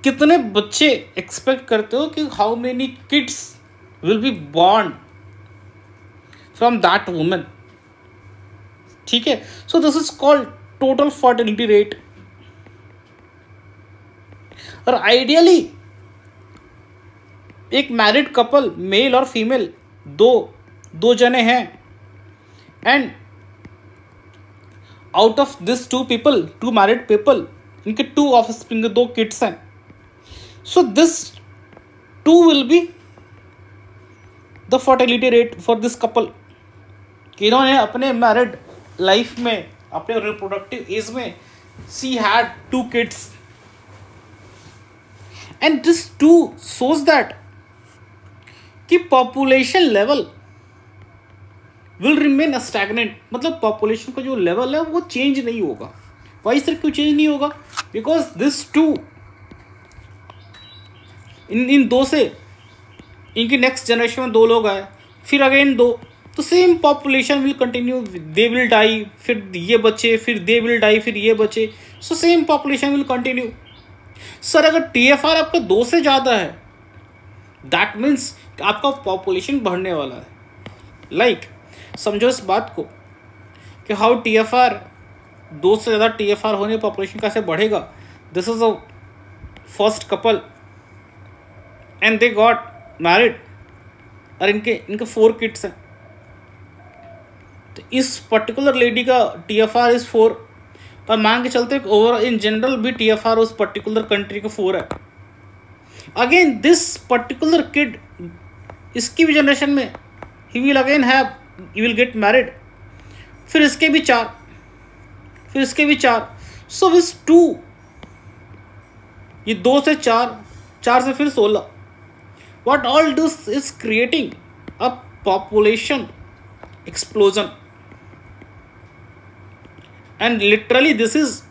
कितने बच्चे एक्सपेक्ट करते हो कि how many kids will be born from that women. ठीक है. So this is called total fertility rate. और आइडियली एक मैरिड कपल, मेल और फीमेल, दो जने हैं, and out of this two married people, इनके 2 ऑफस्प्रिंग, 2 किड्स हैं. So this 2 will be the fertility rate for this couple. कि इन्होंने अपने मैरिड लाइफ में, अपने रिप्रोडक्टिव एज में, she had 2 kids. And this 2 shows that कि population level will remain stagnant. मतलब population का जो लेवल है वो चेंज नहीं होगा. Why सर क्यों चेंज नहीं होगा? Because this 2 इन 2 से इनकी नेक्स्ट जनरेशन में 2 लोग आए, फिर अगेन 2, तो same population will continue. They will die, फिर ये बचे, फिर दे विल डाई, फिर ये बचे. So same population will continue. Sir अगर टीएफआर आपका 2 से ज़्यादा है दैट मीन्स आपका पॉपुलेशन बढ़ने वाला है. लाइक समझो इस बात को कि हाउ टीएफआर 2 से ज़्यादा TFR होने पॉपुलेशन कैसे बढ़ेगा? This is a first couple and they got married और इनके 4 किड्स हैं। तो इस पर्टिकुलर लेडी का TFR इज 4 और मान के चलते ओवर इन जनरल भी TFR उस पर्टिकुलर कंट्री का 4 है। अगेन दिस पर्टिकुलर किड, इसकी भी जनरेशन में he will again have, he will get married, फिर इसके भी 4, फिर इसके भी 4। सो विस 2, ये 2 से 4, 4 से फिर 16। What all this is creating a population explosion and literally this is,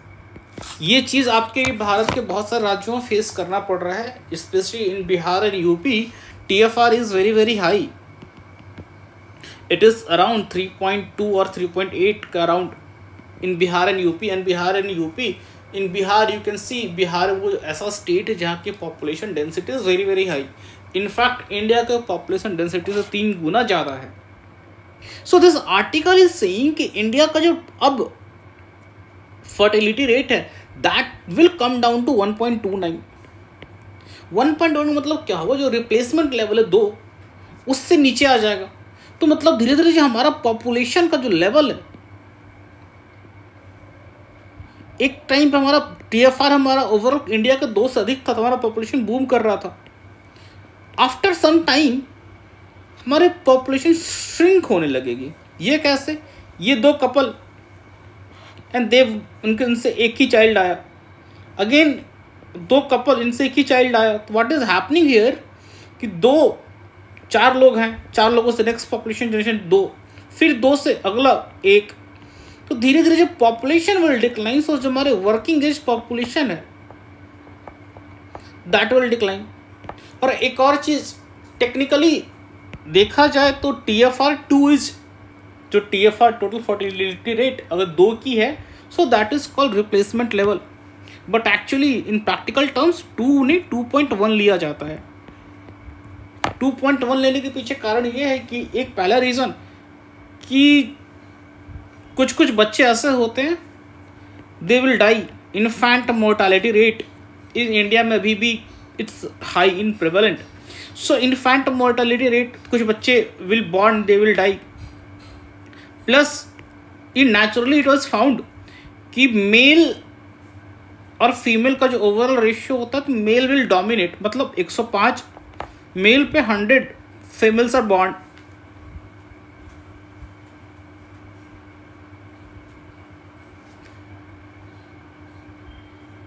ये चीज़ आपके भारत के बहुत सारे राज्यों में फेस करना पड़ रहा है, specially in Bihar and UP. TFR is very very high, it is around 3.2 और 3.8 का around in Bihar and UP. And Bihar and UP, in Bihar you can सी, बिहार वो ऐसा स्टेट है जहाँ की population density is very very high. In fact India का population density से 3 गुना ज़्यादा है। So this article is saying कि इंडिया का जो अब फर्टिलिटी रेट है that will come down to 1.29। 1.1 मतलब क्या हुआ, जो रिप्लेसमेंट लेवल है 2 उससे नीचे आ जाएगा। तो मतलब धीरे धीरे जो हमारा पॉपुलेशन का जो लेवल है, एक टाइम पे हमारा TFR हमारा ओवरऑल इंडिया का 2 से अधिक था, तो हमारा पॉपुलेशन बूम कर रहा था। आफ्टर सम टाइम हमारे पॉपुलेशन श्रिंक होने लगेगी। ये कैसे? ये 2 कपल एंड देव, इनसे एक ही चाइल्ड आया, अगेन 2 कपल, इनसे एक ही चाइल्ड आया। तो व्हाट इज हैपनिंग हियर कि 4 लोग हैं, 4 लोगों से नेक्स्ट पॉपुलेशन जनरेशन 2, फिर 2 से अगला 1। तो धीरे धीरे जो पॉपुलेशन विल डिक्लाइन, सो जो हमारे वर्किंग एज पॉपुलेशन है दैट विल डिक्लाइन। और एक और चीज टेक्निकली देखा जाए तो TFR 2 इज, जो TFR टोटल फर्टिलिटी रेट अगर 2 की है, so that is called replacement level. But actually in practical terms 2 नहीं 2.1 लिया जाता है। 2.1 लेने के पीछे कारण ये है कि एक पहला रीज़न कि कुछ बच्चे ऐसे होते हैं they will die. Infant mortality rate in India में अभी भी it's high in prevalent. So infant mortality rate, कुछ बच्चे will born they will die. Plus in naturally it was found कि मेल और फीमेल का जो ओवरऑल रेशियो होता है तो मेल विल डोमिनेट, मतलब 105 मेल पे 100 फीमेल्स आर बॉर्न।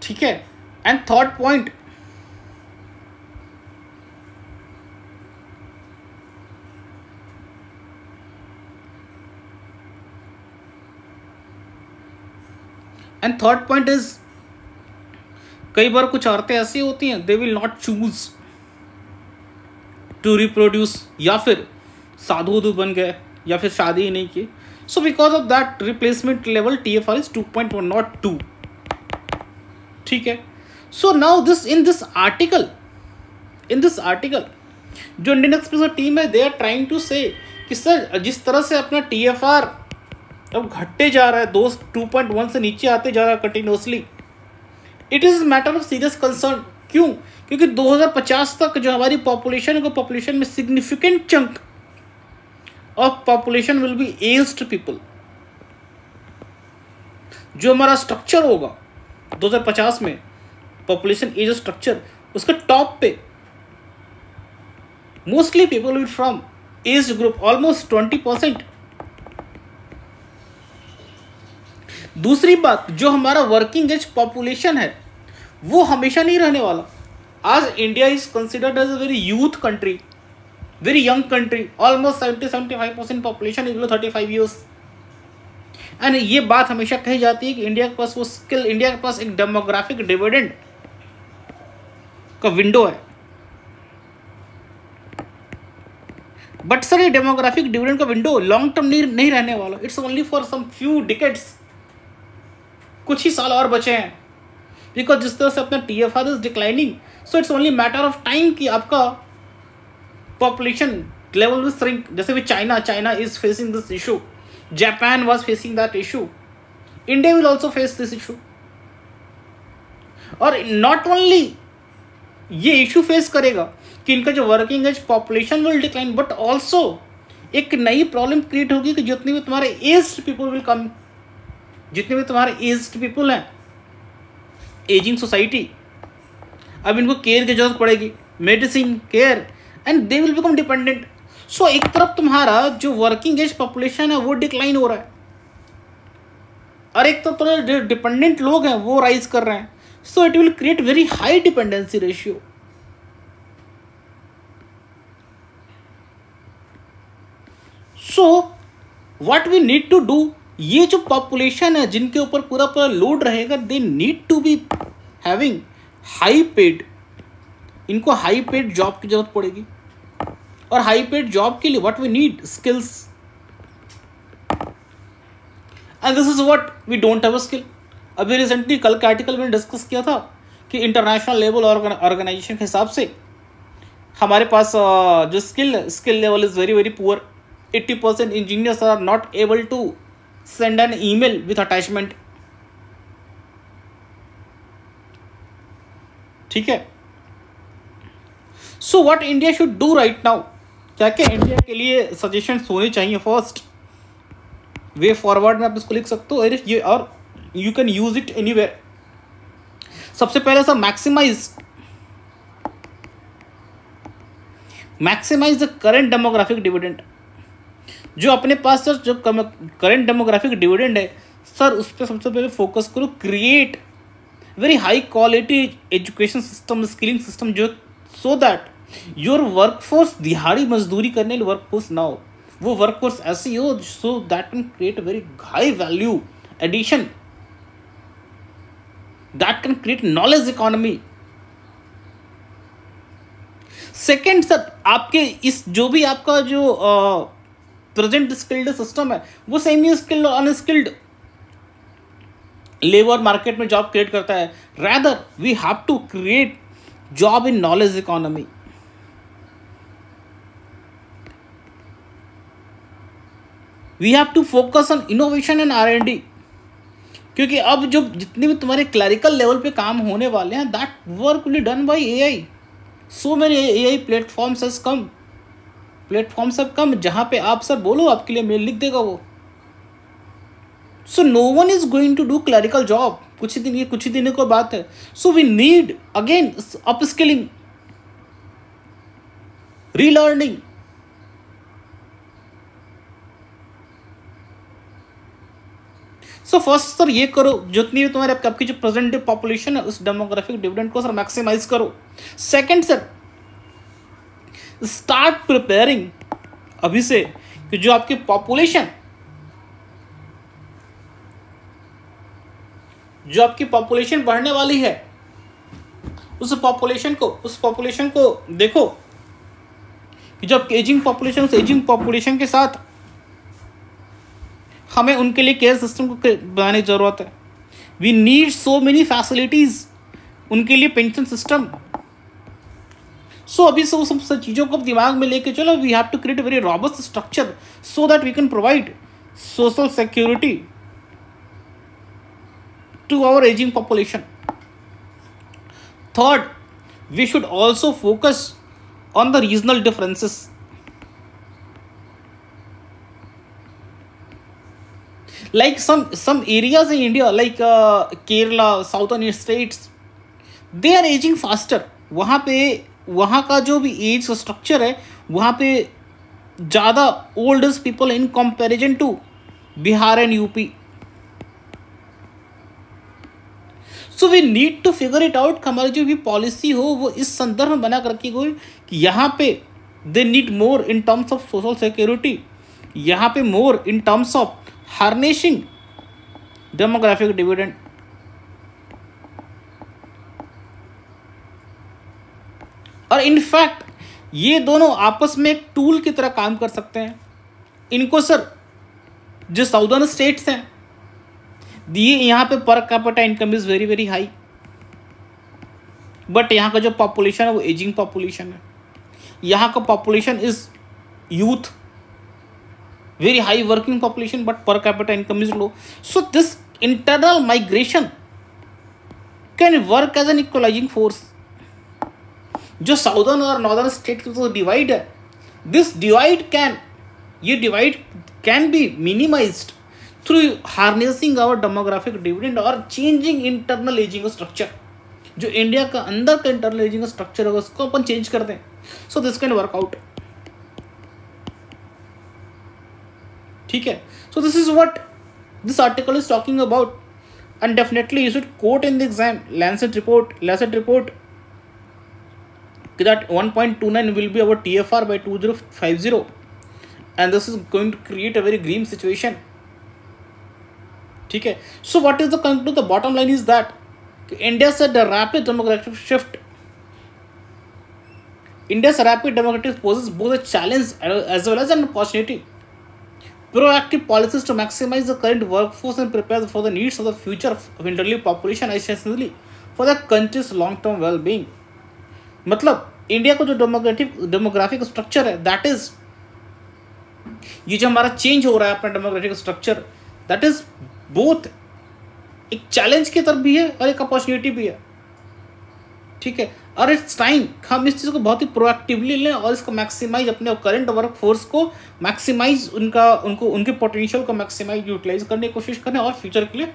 ठीक है। एंड थर्ड पॉइंट, इज कई बार कुछ औरतें ऐसी होती हैं they will not choose to reproduce, या फिर साधु बन गए या फिर शादी ही नहीं की। So because of that replacement level TFR is 2.1 not 2। ठीक है। So now this in this article जो इंडियन एक्सप्रेस का टीम है दे आर ट्राइंग टू से कि सर जिस तरह से अपना TFR अब घटते जा रहा है, 2.1 से नीचे आते जा रहा है continuously, it is matter of serious concern. क्यों? क्योंकि 2050 तक जो हमारी पॉपुलेशन है, पॉपुलेशन में significant chunk of population will be aged people. जो हमारा स्ट्रक्चर होगा 2050 में पॉपुलेशन एज स्ट्रक्चर, उसके टॉप पे mostly people will from age group almost 20%। दूसरी बात, जो हमारा वर्किंग एज पॉपुलेशन है वो हमेशा नहीं रहने वाला। आज India is considered as a very youth country, very young country, almost 70-75% population is below 35 years. And ये बात हमेशा कही जाती है कि इंडिया के पास वो स्किल, इंडिया के पास एक डेमोग्राफिक डिविडेंड का विंडो है। बट सर ये डेमोग्राफिक डिविडेंड का विंडो लॉन्ग टर्म नहीं रहने वाला। It's only for some few decades, कुछ ही साल और बचे हैं। बिकॉज जिस तरह से अपना TFR is declining, so it's only matter of time कि आपका पॉपुलेशन लेवल विल श्रिंक। जैसे भी China is facing this issue, Japan was facing that issue, India will also face this issue. और नॉट ओनली ये issue face करेगा कि इनका जो working age population will decline, but also एक नई प्रॉब्लम क्रिएट होगी कि जितने भी तुम्हारे एज्ड पीपल विल कम, जितने भी तुम्हारे एज्ड पीपल हैं, एजिंग सोसाइटी, अब इनको केयर की जरूरत पड़ेगी, medicine care, and they will become dependent. So एक तरफ तुम्हारा जो वर्किंग एज पॉपुलेशन है वो डिक्लाइन हो रहा है, और एक तरफ तुम्हारे जो डिपेंडेंट लोग हैं वो राइज कर रहे हैं। So it will create very high dependency ratio. So what we need to do, ये जो पॉपुलेशन है जिनके ऊपर पूरा पूरा लोड रहेगा, they need to be having high paid, इनको हाई पेड जॉब की जरूरत पड़ेगी। और हाई पेड जॉब के लिए what we need, skills, and this is what we don't have a skill. अभी रिसेंटली कल के आर्टिकल में डिस्कस किया था कि इंटरनेशनल लेवल ऑर्गेनाइजेशन के हिसाब से हमारे पास जो skill level is very very poor. 80% engineers are not able to send an email with attachment. ठीक है, so what India should do right now, क्या क्या इंडिया के लिए सजेशंस होने चाहिए। फर्स्ट वे फॉरवर्ड में आप इसको लिख सकते हो, और you can use it anywhere. सबसे पहले sir maximise the current demographic dividend. जो अपने पास सर जो करेंट डेमोग्राफिक डिविडेंड है सर, उस पर सबसे पहले फोकस करो। Create very high quality education system, skilling system, जो सो दैट योर वर्कफोर्स, दिहाड़ी मजदूरी करने वाली वर्कफोर्स ना हो, वो वर्कफोर्स ऐसी हो so that can create very high value addition, that can create knowledge economy. Second sir, आपके इस जो भी आपका जो प्रेजेंट स्किल्ड सिस्टम है वो सेमी स्किल्ड और अनस्किल्ड लेबर मार्केट में जॉब क्रिएट करता है। Rather we have to create job in knowledge economy. We have to focus on innovation and R&D, क्योंकि अब जो जितने भी तुम्हारे क्लरिकल लेवल पे काम होने वाले हैं, that work will be done by AI। So many AI platforms has come, platforms सब कम, जहां पे आप सर बोलो आपके लिए मेल लिख देगा वो। So no one is going to do clerical job. कुछ ही दिनों की बात है। So we need again upskilling, relearning. So first sir ये करो, जितनी भी तुम्हारे आपकी जो प्रेजेंट पॉपुलेशन है उस डेमोग्राफिक डिविडेंड को सर मैक्सिमाइज करो। सेकंड सर, स्टार्ट प्रिपेयरिंग अभी से कि जो आपकी पॉपुलेशन बढ़ने वाली है, उस पॉपुलेशन को देखो कि जो आपकी एजिंग पॉपुलेशन, उस एजिंग पॉपुलेशन के साथ हमें उनके लिए केयर सिस्टम को बनाने की जरूरत है। We need so many facilities, उनके लिए पेंशन सिस्टम। सो अभी से वो सब चीज़ों को दिमाग में लेके चलो। We have to create very robust structure so that we can provide social security to our ageing population. Third, we should also focus on the regional differences. Like some areas in India, like Kerala, southern states, they are aging faster. वहाँ का जो भी as structure है, वहाँ पे ज़्यादा old people in comparison to Bihar and UP. So we need to figure it out. हमारी जो भी पॉलिसी हो वो इस संदर्भ में बना कर रखी गई कि यहाँ पे they need more in terms of social security, यहाँ पे more in terms of harnessing demographic dividend. और इनफैक्ट ये दोनों आपस में एक टूल की तरह काम कर सकते हैं। इनको सर जो साउदर्न स्टेट्स हैं, दिए यहाँ पे per capita income is very very high, but यहाँ का जो पॉपुलेशन है वो एजिंग पॉपुलेशन है। यहाँ का population is youth, very high working population, but per capita income is low. So this internal migration can work as an equalizing force. जो southern और नॉर्दर्न स्टेट की जो डिवाइड है, this divide can be minimised through harnessing our demographic dividend और changing internal ageing structure. जो India का अंदर का इंटरनल एजिंग स्ट्रक्चर है उसको अपन चेंज कर दें, so this can work out. ठीक है, so this is what this article is talking about, and definitely you should quote in the exam Lancet report that 1.29 will be our TFR by 2050, and this is going to create a very grim situation. ठीक है, so what is the bottom line is that India said the rapid demographic shift. India's rapid demographic poses both a challenge as well as an opportunity. Proactive policies to maximize the current workforce and prepare for the needs of the future of elderly population are essentially for the country's long-term well-being. मतलब India को जो demographic structure है, that is ये जो हमारा change हो रहा है अपना demographic structure, that is both एक चैलेंज की तरफ भी है और एक अपॉर्चुनिटी भी है. ठीक है, और इट्स टाइम हम इस चीज़ को बहुत ही प्रोएक्टिवली लें और इसको मैक्सिमाइज अपने करंट वर्क फोर्स को मैक्सिमाइज उनके पोटेंशियल को मैक्सिमाइज यूटिलाइज करने की कोशिश करें और फ्यूचर के लिए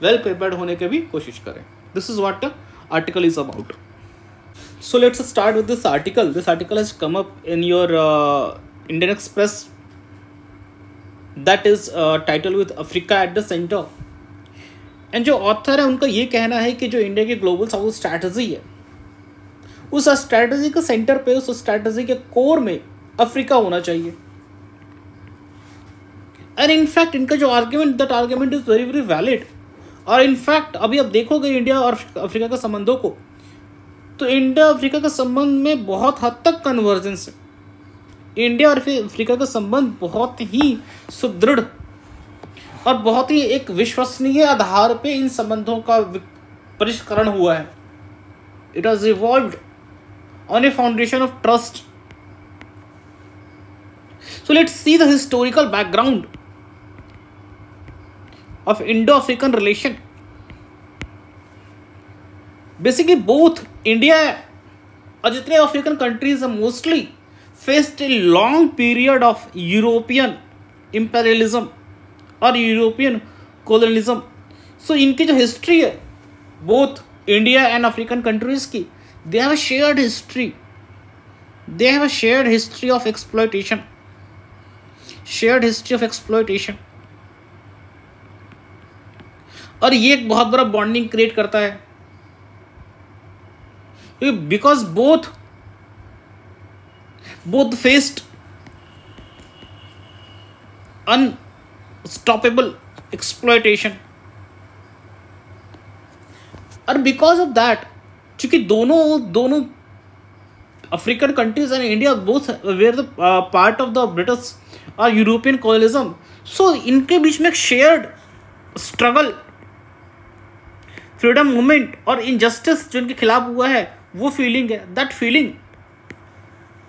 वेल प्रिपेयर्ड होने की भी कोशिश करें. This is what the article is about. So let's start with this article. This article has come up in your Indian Express. That is titled with Africa at the Center. And जो author है उनका ये कहना है कि जो India की global south strategy है, उस स्ट्रैटेजी के सेंटर पे, उस स्ट्रैटेजी के कोर में अफ्रीका होना चाहिए. एंड इनफैक्ट इनका जो argument, that argument is very very valid. और इनफैक्ट अभी आप देखोगे इंडिया और अफ्रीका के संबंधों को, तो इंडिया अफ्रीका के संबंध में बहुत हद तक कन्वर्जेंस है. इंडिया और अफ्रीका का संबंध बहुत ही सुदृढ़ और बहुत ही एक विश्वसनीय आधार पे इन संबंधों का परिष्करण हुआ है. It has evolved on a foundation of trust. So let's see the historical background of Indo African relation. Basically, both India और जितने अफ्रीकन कंट्रीज हैं mostly faced a long period of European imperialism और European colonialism. So इनकी जो history है both India and African countries की, they have a shared history. They have a shared history of exploitation. और ये एक बहुत बड़ा बॉन्डिंग क्रिएट करता है, because both faced unstoppable exploitation. और because of that, चूंकि दोनों African countries and India both were the part of the British और यूरोपियन कोलोनिज्म, सो इनके बीच में एक शेयर्ड स्ट्रगल, फ्रीडम मूवमेंट और इनजस्टिस जो इनके खिलाफ हुआ है, वो फीलिंग है. That feeling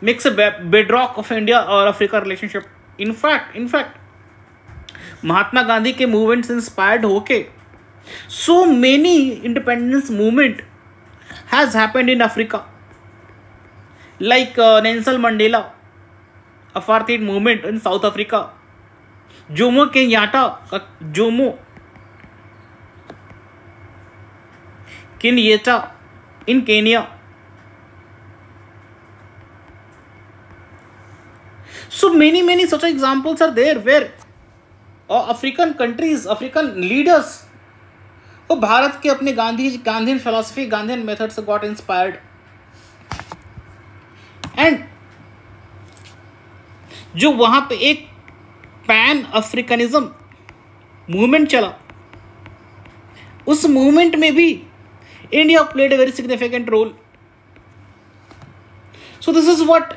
makes a bedrock of India और Africa relationship. In fact Mahatma Gandhi के मूवमेंट से इंस्पायर्ड होके so many independence movement has happened in Africa, like Nelson Mandela apartheid movement in south Africa, Jomo Kenyatta in Kenya. So many such examples are there where African countries, African leaders, वो भारत के अपने Gandhian philosophy, Gandhian method से got inspired. And जो वहां पे एक pan अफ्रीकनिज्म movement चला, उस मूवमेंट में भी India played a very significant role. So this is what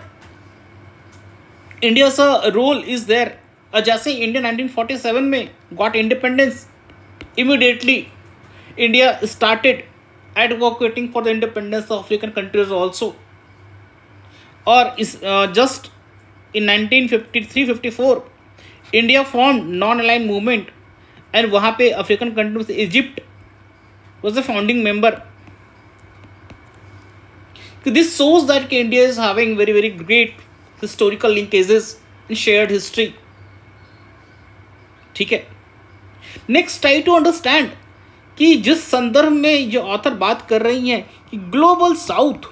India's role is there. जैसे इंडिया 1947 में got independence, immediately India started advocating for the independence of African countries also. और इस just in 1953-54 India formed non-aligned movement and वहाँ पे African country से Egypt was the founding member. This shows that India is having very very great historical linkages in shared history. ठीक है. Next try to understand कि जिस संदर्भ में जो ऑथर बात कर रही हैं कि ग्लोबल साउथ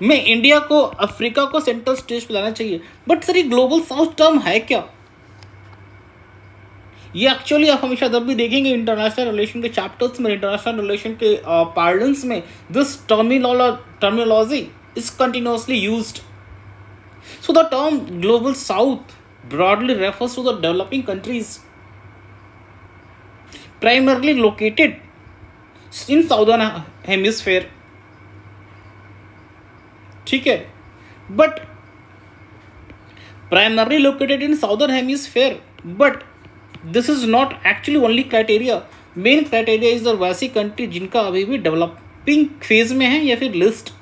में इंडिया को अफ्रीका को सेंट्रल स्टेज पे लाना चाहिए. बट सर ये ग्लोबल साउथ टर्म है क्या? ये एक्चुअली आप हमेशा जब भी देखेंगे इंटरनेशनल रिलेशन के चैप्टर्स में, इंटरनेशनल रिलेशन के पैरल्स में, this terminology is continuously used. So the term global south broadly refers to the developing countries primarily located in southern hemisphere. ठीक है. but primarily located in southern hemisphere, but this is not actually only criteria. main criteria is the वैसी country जिनका अभी भी developing phase में है या फिर list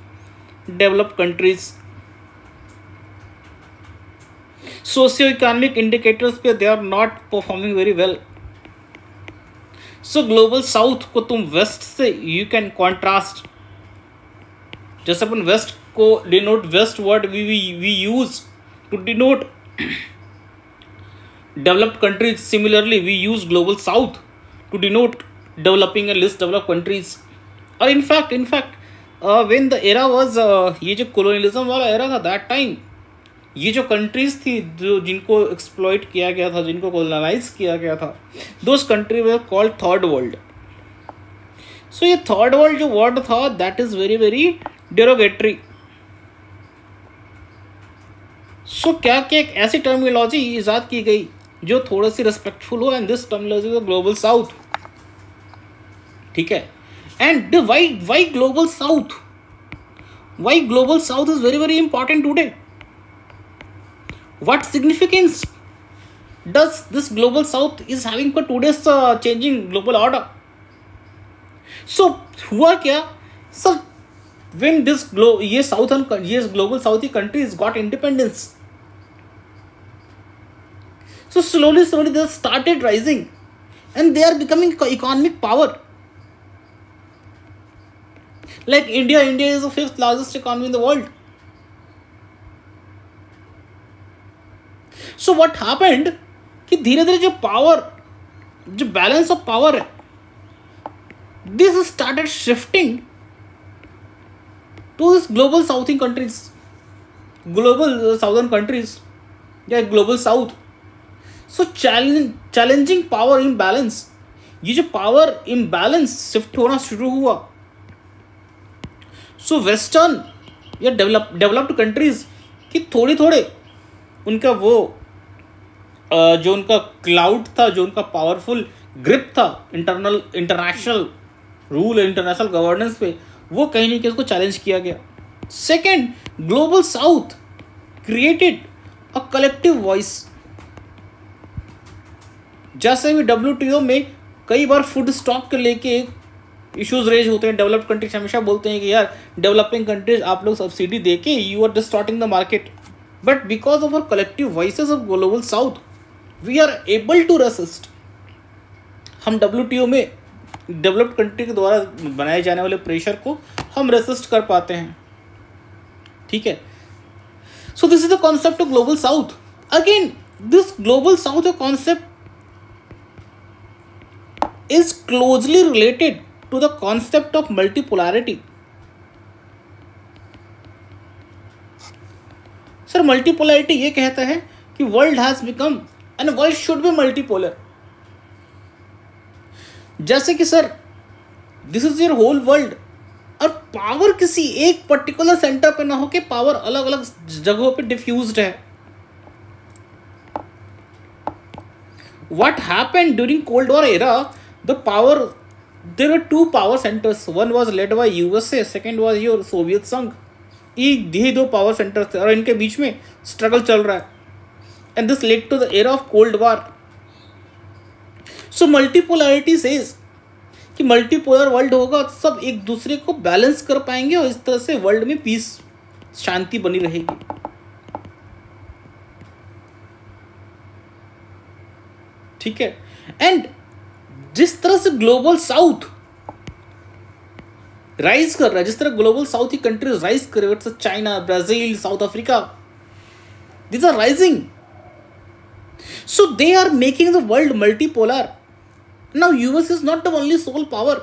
developed countries. Socio economic indicators पे they are not performing very well. So global south को तुम वेस्ट से यू कैन कॉन्ट्रास्ट. जैसे अपन वेस्ट को denote, west word we use to denote developed countries, similarly we use global south to denote developing and least developed countries. और in fact when the era was, ये जो colonialism वाला era था, that time ये जो countries थी जो जिनको एक्सप्लॉइट किया गया था, जिनको कॉलोनाइज किया गया था, those country were called third world. So ये थर्ड वर्ल्ड जो वर्ड था that is very very derogatory. So क्या क्या एक ऐसी टर्मिनोलॉजी ईजाद की गई जो थोड़ी सी रिस्पेक्टफुल हो, and this terminology is global south. ठीक है. And why global south? Why global south is very very important today? What significance does this global south is having for today's changing global order? So हुआ क्या sir, when this ये global south countries got independence, so slowly they started rising and they are becoming economic power. Like India is the 5th largest economy in the world. So what happened कि धीरे धीरे जो balance of power है, this started shifting to this global southing countries, global southern countries या global south. So challenging power imbalance, ये जो power imbalance shift होना शुरू हुआ. सो वेस्टर्न या डेवलप्ड कंट्रीज की थोड़े उनका वो जो उनका क्लाउड था, जो उनका पावरफुल ग्रिप था इंटरनेशनल रूल, इंटरनेशनल गवर्नेंस पे, वो कहीं ना कहीं उसको चैलेंज किया गया. Second, global south created a collective voice. जैसे भी WTO में कई बार फूड स्टॉक के लेके इश्यूज रेज होते हैं, डेवलप्ड कंट्रीज हमेशा बोलते हैं कि यार डेवलपिंग कंट्रीज आप लोग सब्सिडी देके you are distorting the market. But because of our collective voices of global south, we are able to resist. हम WTO में डेवलप्ड कंट्री के द्वारा बनाए जाने वाले प्रेशर को हम रेसिस्ट कर पाते हैं. ठीक है. So this is the concept of global south. Again this global south concept is closely related to the concept of multipolarity. Sir multipolarity ये कहता है कि world has become and world should be multipolar. जैसे कि sir this is your whole world और power किसी एक particular centre पे ना हो के पावर अलग अलग जगहों पे डिफ्यूज्ड है. What happened during Cold War era? There were two power centers. One was led by USA, second was your Soviet संघ. ये दो पावर सेंटर थे और इनके बीच में स्ट्रगल चल रहा है. And this led to the era of cold war. So multipolarity says कि मल्टीपोलर वर्ल्ड होगा, सब एक दूसरे को बैलेंस कर पाएंगे और इस तरह से वर्ल्ड में पीस, शांति बनी रहेगी. ठीक है। एंड जिस तरह से ग्लोबल साउथ राइज कर रहा है, जिस तरह ग्लोबल साउथ की कंट्रीज राइज कर रहे हैं, China, Brazil, south Africa, these are rising, so they are making the world multipolar. Now US is not the only sole power,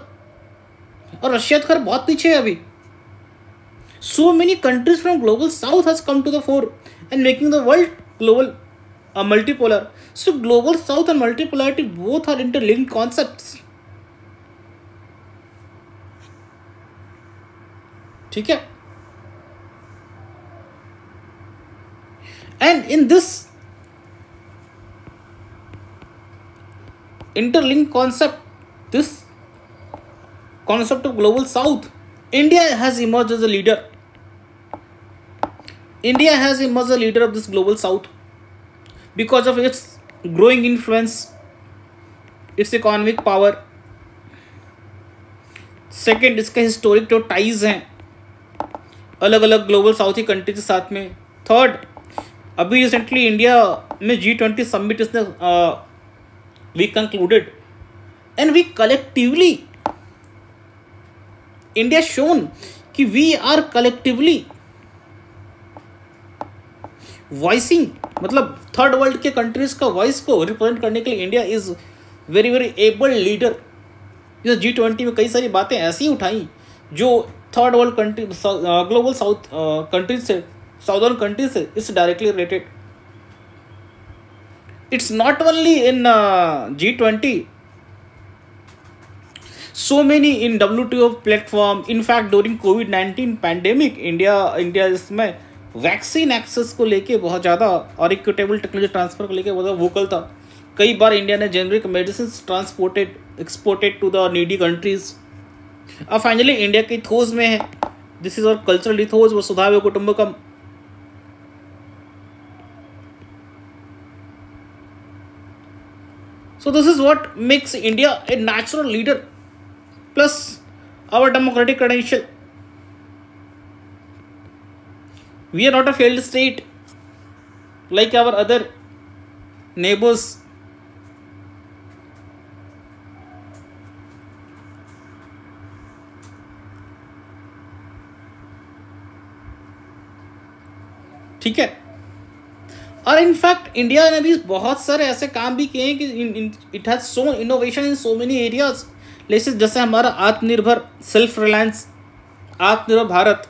और रशिया तो खैर बहुत पीछे है अभी. So many countries from global south has come to the fore and making the world global multipolar. So global south and multipolarity both are interlinked concepts. ठीक है. And in this interlinked concept, this concept of global south, India has emerged as a leader. India has emerged as a leader of this global south because of its growing influence, its economic power. Second, इसके historic जो ties हैं अलग अलग global south की country के साथ में. Third, अभी रिसेंटली इंडिया में G20 समिट इसने we concluded and we collectively, India shown कि वी आर कलेक्टिवली वॉइसिंग, मतलब थर्ड वर्ल्ड के कंट्रीज का वॉइस को रिप्रेजेंट करने के लिए India is very very able leader. G20 में कई सारी बातें ऐसी उठाई जो third world country, global south countries से, साउदर्न कंट्रीज से it's directly related. It's not only in G20, so many in WTO platform. In fact during COVID-19 pandemic India इसमें वैक्सीन एक्सेस को लेके बहुत ज़्यादा और इक्विटेबल टेक्नोलॉजी ट्रांसफर को लेके बहुत वोकल था. कई बार इंडिया ने generic medicine exported to the needy countries. अब फाइनली इंडिया की थोज में है. दिस इज और कल्चरल इथोज वसुधैव कुटुंबकम. So this is what makes India a natural leader, plus our democratic credential. We are not a failed state like our other neighbors. ठीक है. और इनफैक्ट इंडिया ने भी बहुत सारे ऐसे काम भी किए हैं कि it has shown innovation in so many areas. जैसे हमारा आत्मनिर्भर, सेल्फ रिलायंस, आत्मनिर्भर भारत,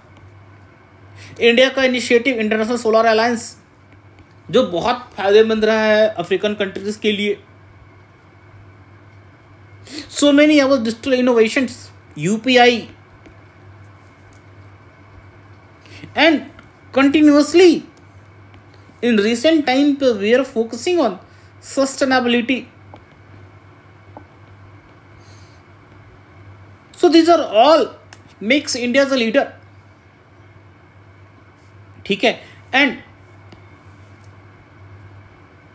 इंडिया का इनिशिएटिव इंटरनेशनल सोलर अलायंस जो बहुत फायदेमंद रहा है अफ्रीकन कंट्रीज के लिए. So many our digital innovations, UPI, and continuously in recent time we are focusing on sustainability. So these are all makes India as a leader. ठीक है. and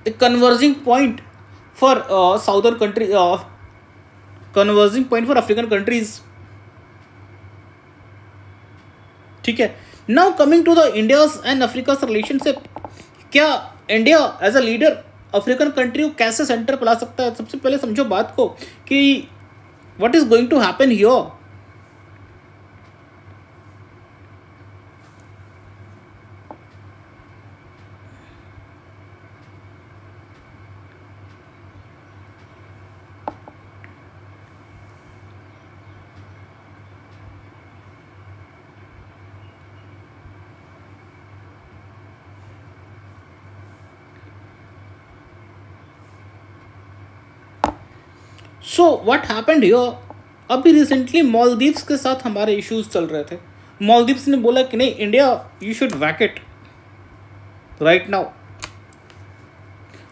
a converging point for southern country, converging point for African countries. ठीक है. Now coming to the India's and Africa's relationship, क्या India as a leader African country को कैसे centre पर ला सकता है? सबसे पहले समझो बात को कि what is going to happen here. So what happened here, अभी रिसेंटली मालदीव्स के साथ हमारे इश्यूज चल रहे थे. मालदीव्स ने बोला कि नहीं India you should vacate right now.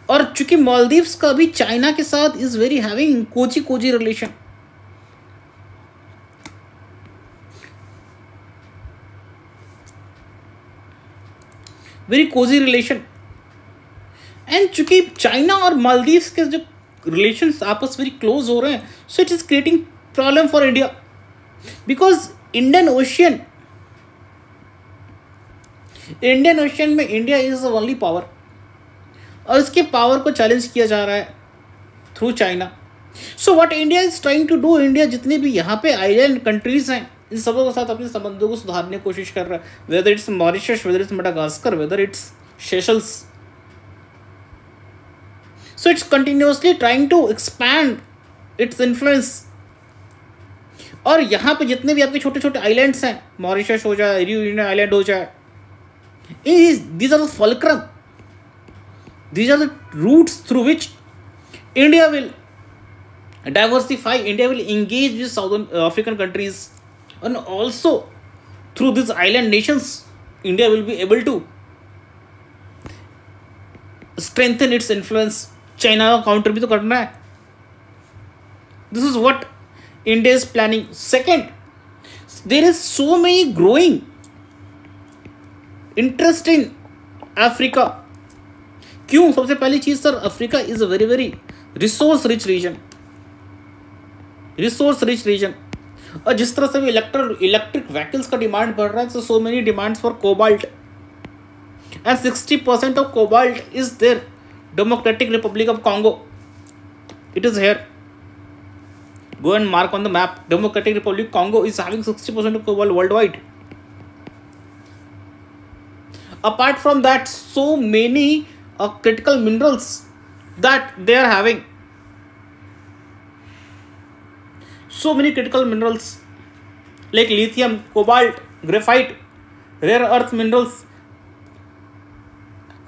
और चूंकि मालदीव्स का भी चाइना के साथ is very having cosy relation, very cosy relation. And चूंकि चाइना और मालदीव्स के जो रिलेशंस आपस वेरी क्लोज हो रहे हैं, so it is creating problem for India because Indian Ocean में India is the only power और इसके पावर को चैलेंज किया जा रहा है. through China. So what India is trying to do, India जितने भी यहाँ पे आइलैंड कंट्रीज हैं इन सबों के साथ अपने संबंधों को सुधारने की कोशिश कर रहा है, whether it's Mauritius, whether it's Madagascar, whether it's Seychelles. So it's continuously trying to expand its influence. और यहाँ पे जितने भी आपके छोटे छोटे आइलैंड्स हैं, मॉरिशस हो जाए, रियूनियन आइलैंड हो जाए, these are the fulcrum, these are the routes through which India will diversify, India will engage with Southern African countries, and also through these island nations India will be able to strengthen its influence. China का counter भी तो करना है. This is what India is planning. Second, there is so many growing interest in Africa. क्यों? सबसे पहली चीज sir, Africa is a very very resource rich region, resource rich region. और जिस तरह से भी इलेक्ट्रिक व्हीकल्स का डिमांड बढ़ रहा है, so many demands for cobalt, and 60% of cobalt is there. Democratic republic of Congo, it is here. Go and mark on the map. Democratic Republic Congo is having 60% of cobalt worldwide. Apart from that, so many critical minerals that they are having. So many critical minerals like lithium, cobalt, graphite, rare earth minerals.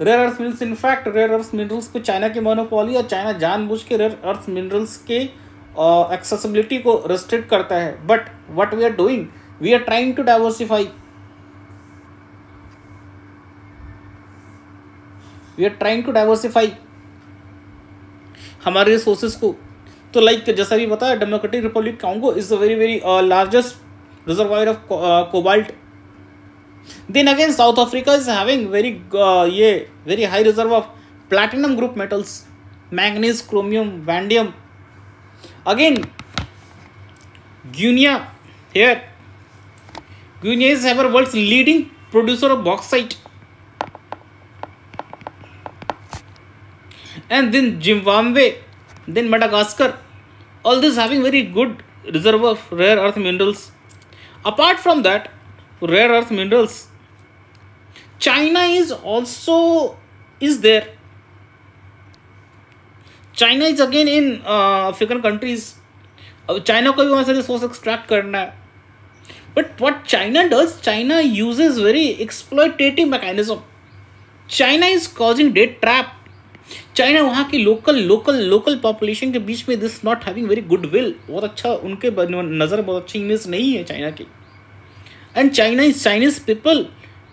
Rare earth minerals, in fact rare earth minerals पे China की monopoly, और China जानबूझ के rare earth minerals के accessibility को restrict करता है. But what we are doing, we are trying to diversify, we are trying to diversify हमारे रिसोर्सेज को. तो लाइक जैसा भी बताया, democratic republic Congo is a very very largest reservoir of cobalt. Then again, South Africa is having very high reserve of platinum group metals, manganese, chromium, vanadium. Again, Guinea here. Guinea is our world's leading producer of bauxite. And then Zimbabwe, then Madagascar. All this having very good reserve of rare earth minerals. Apart from that, rare earth minerals, China is also there. China is again in African countries. China को भी वहाँ से resource extract करना है. But what China does, China uses very exploitative mechanism. China is causing debt trap. China वहाँ की local population के बीच में this not having very good will. बहुत अच्छा उनके नज़र बहुत अच्छी इमेज नहीं है चाइना की. एंड चाइनीज पीपल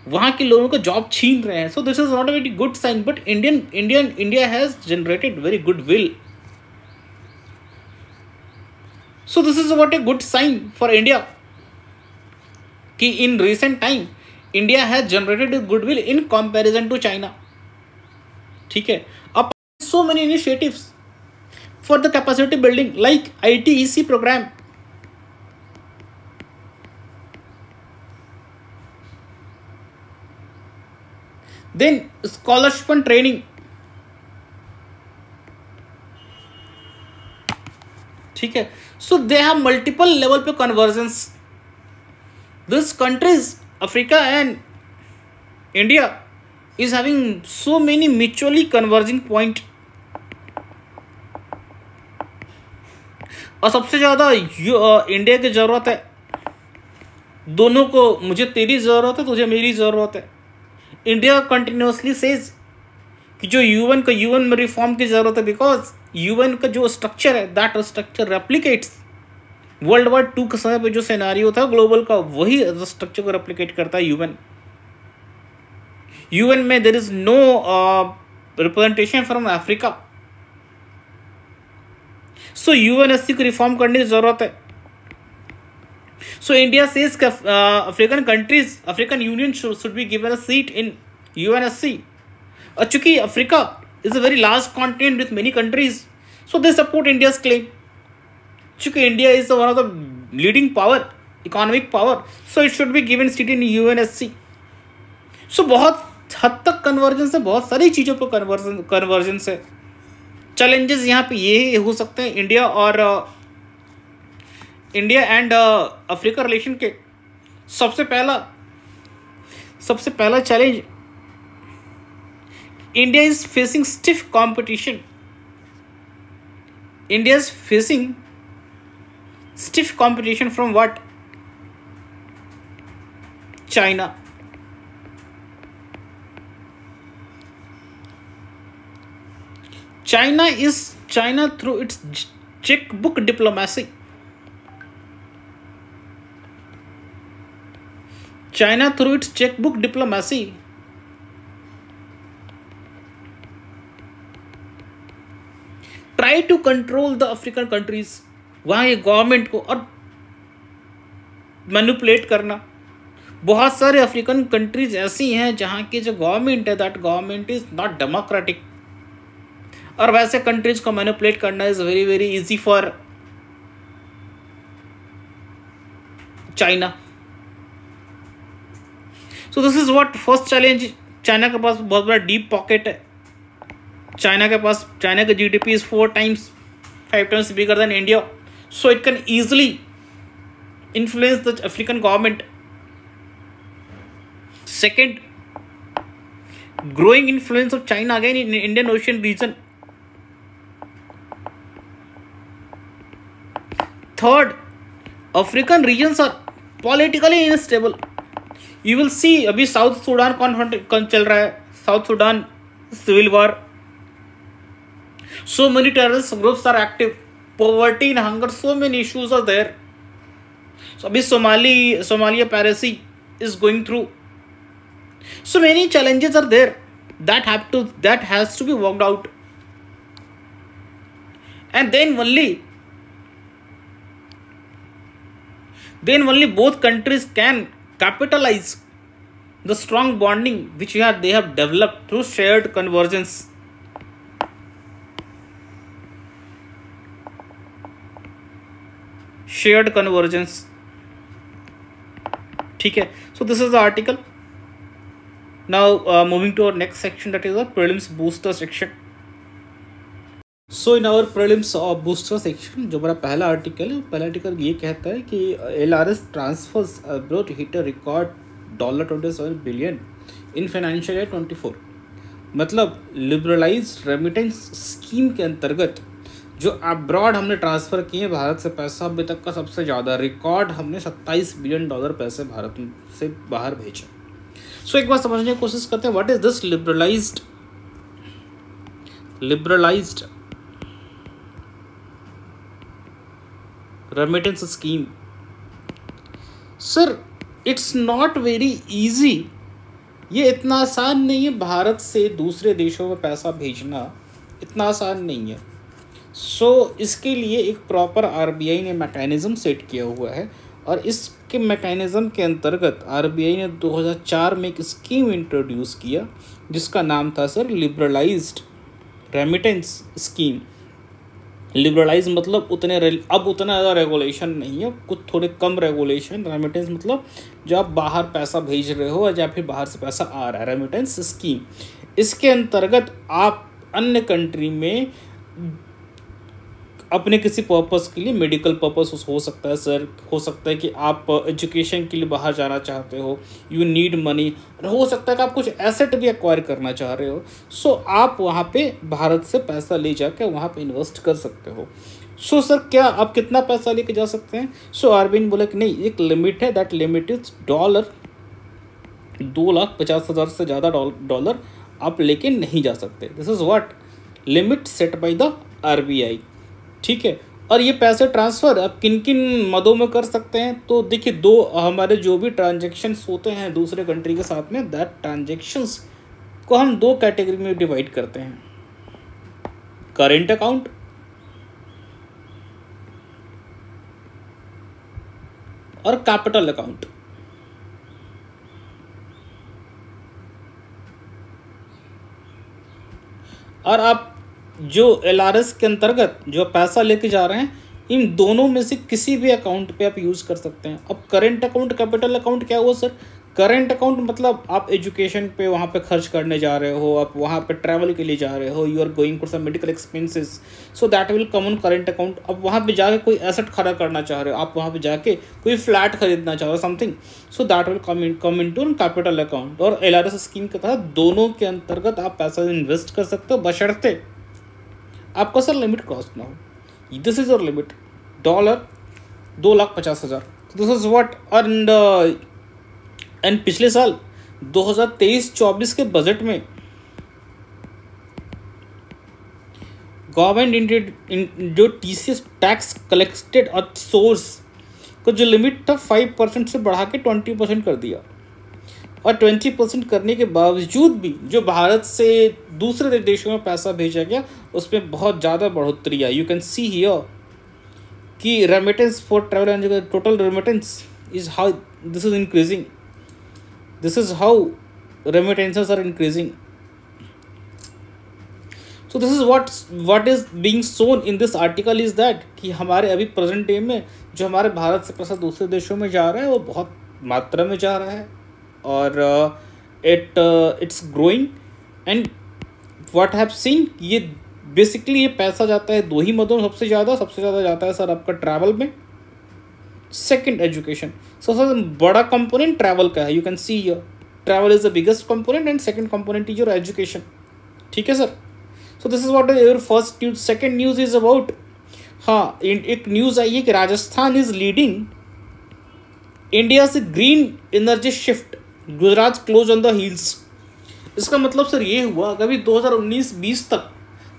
वहाँ के लोगों को जॉब छीन रहे हैं. So this is not a very good sign. But India has generated very goodwill. So this is what a good sign for India कि in recent time India has generated goodwill in comparison to China. ठीक है. अब so many initiatives for the capacity building like ITEC programme. Then scholarship and training. ठीक है. So they have multiple level पे convergence. These countries, Africa and India, is having so many mutually converging point. और सबसे ज़्यादा India की ज़रूरत है दोनों को. मुझे तेरी ज़रूरत है, तुझे मेरी ज़रूरत है. इंडिया कंटिन्यूसली सेज कि जो यूएन में रिफॉर्म की जरूरत है, बिकॉज यूएन का जो स्ट्रक्चर है that structure replicates world war 2 के समय पे जो सिनेरियो था ग्लोबल का, वही स्ट्रक्चर को रेप्लिकेट करता है यूएन में there is no representation from Africa. So UNSC को रिफॉर्म करने की जरूरत है. So India says African countries, African Union should be given a seat in UNSC. चूंकि Africa is a very large continent with many countries, so they support India's claim. चूंकि India is one of the leading power, economic power, so it should be given seat in UNSC. So बहुत हद तक convergence है, बहुत सारी चीज़ों पर convergence है. चैलेंजेस यहाँ पे ये हो सकते हैं इंडिया एंड अफ्रीका रिलेशन के। सबसे पहला challenge, India is facing stiff competition. India is facing stiff competition from what? China. China through its checkbook diplomacy. China through its checkbook diplomacy try to control the African countries. वहाँ ये government को और manipulate करना। बहुत सारे African countries ऐसी हैं जहाँ की जो गवर्नमेंट है, that government is not democratic, और वैसे कंट्रीज को मैनिपुलेट करना is very very easy for China. So this is what first challenge. China के पास बहुत बड़ा डीप पॉकेट है। चाइना का GDP is 5 times bigger than India, so it can easily influence the African government. Second, growing influence of China again in Indian Ocean region. Third, African regions are politically unstable. You will see अभी South Sudan कौन चल रहा है, South Sudan civil war, so many terrorist groups are active, poverty and hunger, so many issues are there. So अभी Somalia piracy is going through. So many challenges are there that has to be worked out, and then only both countries can capitalize the strong bonding which they have developed through shared convergence. ठीक है, so this is the article. Now moving to our next section, that is the prelims booster section. So in our prelims booster section, जो हमारा पहला article ये कहता है कि LRS transfers abroad hit a record $27 billion in financial year 24. मतलब liberalised remittance scheme के अंतर्गत जो अब्रॉड हमने ट्रांसफ़र किए भारत से पैसा, अभी तक का सबसे ज़्यादा रिकॉर्ड हमने $27 बिलियन पैसे भारत से बाहर भेजे। सो एक बार समझने की कोशिश करते हैं, what is this liberalised remittance scheme. Sir it's not very easy, ये इतना आसान नहीं है। भारत से दूसरे देशों में पैसा भेजना इतना आसान नहीं है। सो इसके लिए एक प्रॉपर आरबीआई ने मैकेनिज़्म सेट किया हुआ है, और इसके मैकेनिज़्म के अंतर्गत आरबीआई ने 2004 में एक स्कीम इंट्रोड्यूस किया जिसका नाम था sir liberalised remittance scheme. Liberalise मतलब अब उतना ज़्यादा रेगुलेशन नहीं है, कुछ थोड़े कम रेगुलेशन। रेमिटेंस मतलब जो आप बाहर पैसा भेज रहे हो या फिर बाहर से पैसा आ रहा है, रेमिटेंस स्कीम। इसके अंतर्गत आप अन्य कंट्री में अपने किसी पर्पस के लिए, मेडिकल पर्पस हो सकता है सर, हो सकता है कि आप एजुकेशन के लिए बाहर जाना चाहते हो, यू नीड मनी, हो सकता है कि आप कुछ एसेट भी एक्वायर करना चाह रहे हो। सो आप वहाँ पे भारत से पैसा ले जाकर वहाँ पे इन्वेस्ट कर सकते हो। सो सर क्या आप कितना पैसा लेके जा सकते हैं? सो आरबीआई ने बोला कि नहीं, एक लिमिट है, दैट लिमिट इज $2,50,000 से ज़्यादा डॉलर आप लेके नहीं जा सकते। This is what limit set by the RBI. ठीक है, और ये पैसे ट्रांसफ़र आप किन किन मदों में कर सकते हैं? तो देखिए, हमारे जो भी ट्रांजैक्शंस होते हैं दूसरे कंट्री के साथ में, दैट ट्रांजैक्शंस को हम 2 कैटेगरी में डिवाइड करते हैं, करेंट अकाउंट और कैपिटल अकाउंट। और आप जो एलआरएस के अंतर्गत जो पैसा लेके जा रहे हैं, इन दोनों में से किसी भी अकाउंट पे आप यूज़ कर सकते हैं। अब करेंट अकाउंट, कैपिटल अकाउंट क्या हुआ सर? करंट अकाउंट मतलब आप एजुकेशन पे वहाँ पे खर्च करने जा रहे हो, आप वहाँ पे ट्रैवल के लिए जा रहे हो, you are going for some medical expenses, so that will come on current account. अब वहाँ पे जाके कोई एसेट खड़ा करना चाह रहे हो, आप वहाँ पे जाके कोई फ्लैट खरीदना चाह रहे हो something, so that will come in to capital account. और LRS स्कीम के तहत दोनों के अंतर्गत आप पैसा इन्वेस्ट कर सकते हो बशर्ते आपका सर लिमिट क्रॉस ना हो। This is your limit, $2,50,000। This is what and पिछले साल 2023-24 के बजट में गवर्नमेंट जो TCS tax collected at source का जो लिमिट था 5% से बढ़ा के 20% कर दिया। और 20% करने के बावजूद भी जो भारत से दूसरे देशों में पैसा भेजा गया उसमें बहुत ज़्यादा बढ़ोतरी आई। यू कैन सी हियर कि remittance for travel and total remittance is how this is increasing, this is how remittances are increasing. So this is what is being shown in this article is that कि हमारे अभी present day में जो हमारे भारत से पैसा दूसरे देशों में जा रहा है वो बहुत मात्रा में जा रहा है और it's growing. And what have seen ये बेसिकली ये पैसा जाता है दो ही मदों में सबसे ज़्यादा जाता है सर आपका ट्रैवल में, सेकंड एजुकेशन। सो सर बड़ा कंपोनेंट ट्रैवल का है, you can see here travel is the biggest component and second component is your education. ठीक है sir. So this is what is your first news. Second news is about, हाँ एक news आई है कि Rajasthan is leading India से green energy shift, Gujarat close on the heels. इसका मतलब sir ये हुआ कभी 2019-20 तक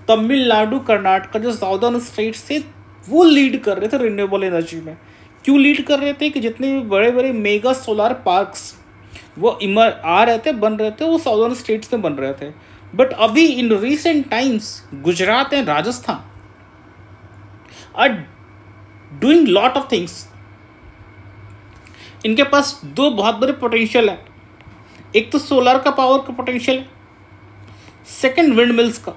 तमिलनाडु कर्नाटक जो साउदर्न स्टेट से वो लीड कर रहे थे रिन्यूएबल एनर्जी में। क्यों लीड कर रहे थे कि जितने भी बड़े बड़े मेगा सोलर पार्क्स वो आ रहे थे, बन रहे थे, वो साउदर्न स्टेट्स में बन रहे थे। बट अभी in recent times Gujarat and Rajasthan are doing lot of things. इनके पास दो बहुत बड़े पोटेंशियल है, एक तो सोलर का पावर का पोटेंशियल है, सेकंड विंड मिल्स का।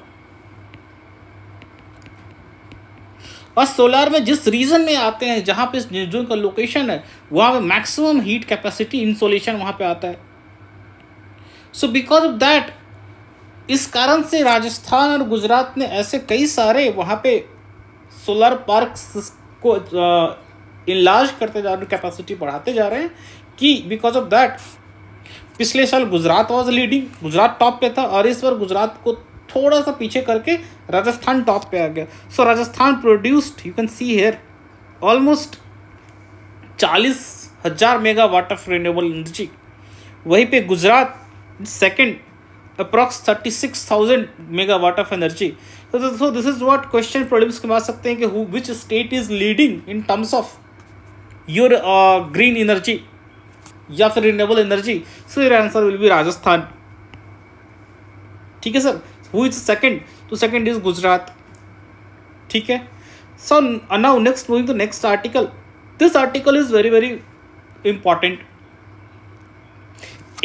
और सोलार में जिस रीजन में आते हैं जहाँ पे जो का लोकेशन है वहाँ पे मैक्सिमम हीट कैपेसिटी इंसोलेशन वहाँ पे आता है। सो बिकॉज ऑफ दैट इस कारण से राजस्थान और गुजरात ने ऐसे कई सारे वहाँ पे सोलर पार्क्स को इनलार्ज करते जा रहे हैं, कैपेसिटी बढ़ाते जा रहे हैं कि बिकॉज ऑफ दैट पिछले साल Gujarat was leading, Gujarat top पे था और इस बार गुजरात को थोड़ा सा पीछे करके राजस्थान टॉप पे आ गया। So Rajasthan produced, you can see here, almost 40,000 megawatt of renewable energy. वहीं पे Gujarat second approx 36,000 megawatt of energy. So this is what question problems के आ सकते हैं कि which state is leading in terms of your green energy या फिर renewable energy. So your answer will be Rajasthan. ठीक है सर। Who is second? तो second is गुजरात। ठीक है। So now next moving to next article. This article is very very important.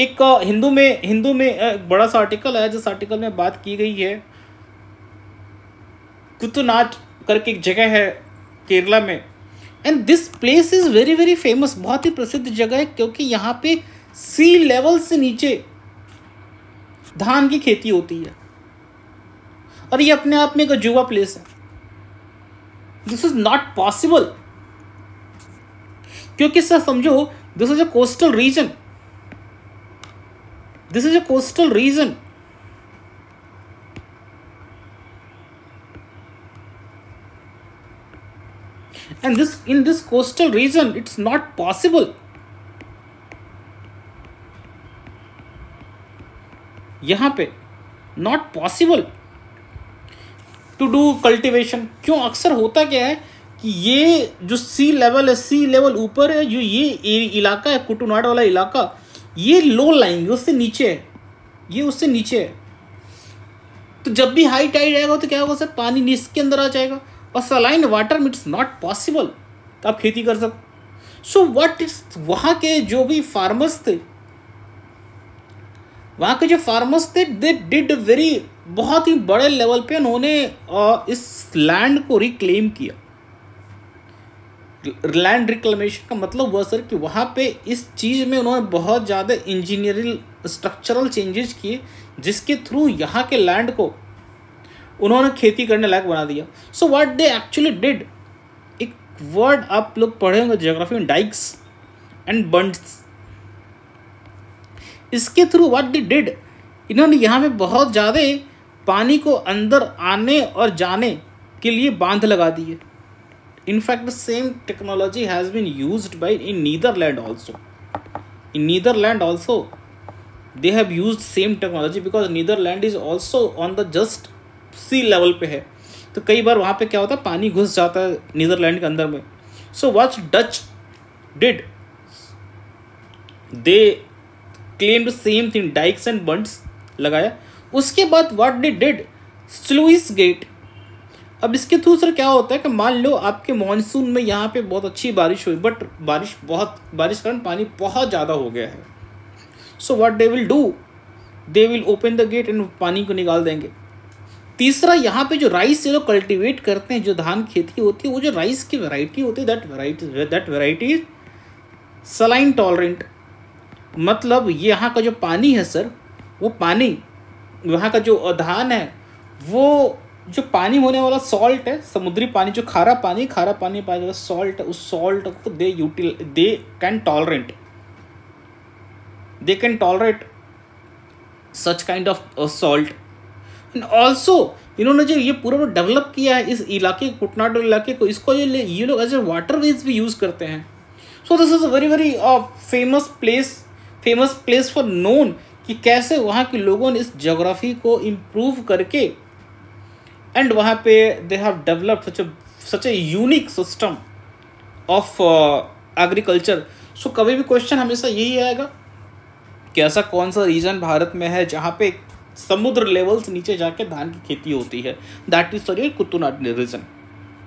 एक हिंदू में एक बड़ा सा आर्टिकल है जिस आर्टिकल में बात की गई है कुतुनाड करके एक जगह है केरला में। And this place is very very famous, बहुत ही प्रसिद्ध जगह है क्योंकि यहाँ पे सी लेवल से नीचे धान की खेती होती है और ये अपने आप में एक अजूबा प्लेस है। दिस इज नॉट पॉसिबल क्योंकि सर समझो this is a coastal region, this is a coastal region. And this in this coastal region it's not possible. यहां पे not possible to do cultivation. क्यों? अक्सर होता क्या है कि ये जो सी लेवल है, सी लेवल ऊपर है, जो ये इलाका है कुटुनाड वाला इलाका, ये लो लाइंग उससे नीचे है, ये उससे नीचे है। तो जब भी हाई टाइड आएगा तो क्या होगा सर, पानी नीचे के अंदर आ जाएगा और सलाइन वाटर में इट्स नॉट पॉसिबल तो आप खेती कर सको। सो व्हाट इज वहाँ के जो भी फार्मर्स थे, वहाँ के जो फार्मर्स थे दे डिड वेरी, बहुत ही बड़े लेवल पे उन्होंने इस लैंड को रिक्लेम किया। लैंड रिक्लेमेशन का मतलब हुआ सर कि वहाँ पे इस चीज़ में उन्होंने बहुत ज़्यादा इंजीनियरिंग स्ट्रक्चरल चेंजेस किए, जिसके थ्रू यहाँ के लैंड को उन्होंने खेती करने लायक बना दिया. सो व्हाट दे एक्चुअली डिड, एक वर्ड आप लोग पढ़े होंगे ज्योग्राफी में, डाइक्स एंड बंड्स. इसके थ्रू व्हाट दे डिड, इन्होंने यहाँ पे बहुत ज़्यादा पानी को अंदर आने और जाने के लिए बांध लगा दिए. In fact the same technology has been used by in Netherland also. In Netherland also they have used same technology, because Netherland is also on the just sea level पे है. तो कई बार वहाँ पे क्या होता है, पानी घुस जाता है नीदरलैंड के अंदर में. So what Dutch did, they claimed same thing, dykes and bunds लगाया. उसके बाद what they did, sluice gate. अब इसके थ्रू सर क्या होता है कि मान लो आपके मॉनसून में यहाँ पे बहुत अच्छी बारिश हुई, बट बारिश कारण पानी बहुत ज़्यादा हो गया है. So what they will do, they will open the gate and पानी को निकाल देंगे. तीसरा, यहाँ पे जो राइस ये लोग कल्टिवेट करते हैं, जो धान खेती होती है, वो जो राइस की वैरायटी होती है, that variety is saline tolerant. मतलब ये यहाँ का जो पानी है सर, वो पानी वहाँ का जो धान है, वो जो पानी होने वाला सॉल्ट है, समुद्री पानी, जो खारा पानी पाया जाता है, सॉल्ट है, उस सॉल्ट को they can tolerate such kind of salt. And also इन्होंने जो ये पूरा डेवलप किया है इस इलाके, कुटनाड इलाके को, इसको ये लोग एज ए वाटरवेज भी यूज़ करते हैं. So this is a very very famous place for known कि कैसे वहाँ के लोगों ने इस ज्योग्राफी को इम्प्रूव करके एंड वहाँ पे they have developed such a unique system of agriculture. So कभी भी क्वेश्चन हमेशा यही आएगा कि ऐसा कौन सा रीजन भारत में है जहाँ पे समुद्र लेवल से नीचे जाके धान की खेती होती है. That is sorry Kuttanad region.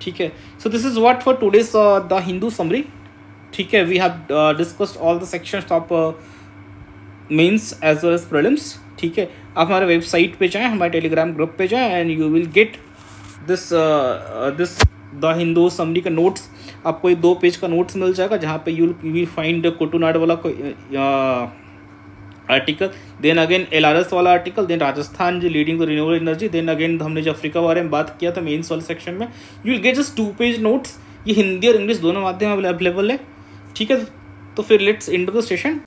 ठीक है. So this is what for today's the Hindu summary. ठीक है. We have discussed all the sections of mains as well as prelims. ठीक है. आप हमारे वेबसाइट पे जाएं, हमारे टेलीग्राम ग्रुप पे जाएं and you will get this the Hindu summary का नोट्स. आपको 2 पेज का नोट्स मिल जाएगा, जहाँ पे यू विल फाइंड कुतुनाड वाला आर्टिकल, देन अगेन LRS वाला आर्टिकल, देन राजस्थान जो leading the renewable energy, then again हमने जो अफ्रीका के बारे में बात किया था मेंस वाले सेक्शन में, you will get just 2 page notes. ये हिंदी और इंग्लिश दोनों माध्यम में अवेलेबल है. ठीक है. तो फिर लेट्स एंड द सेशन.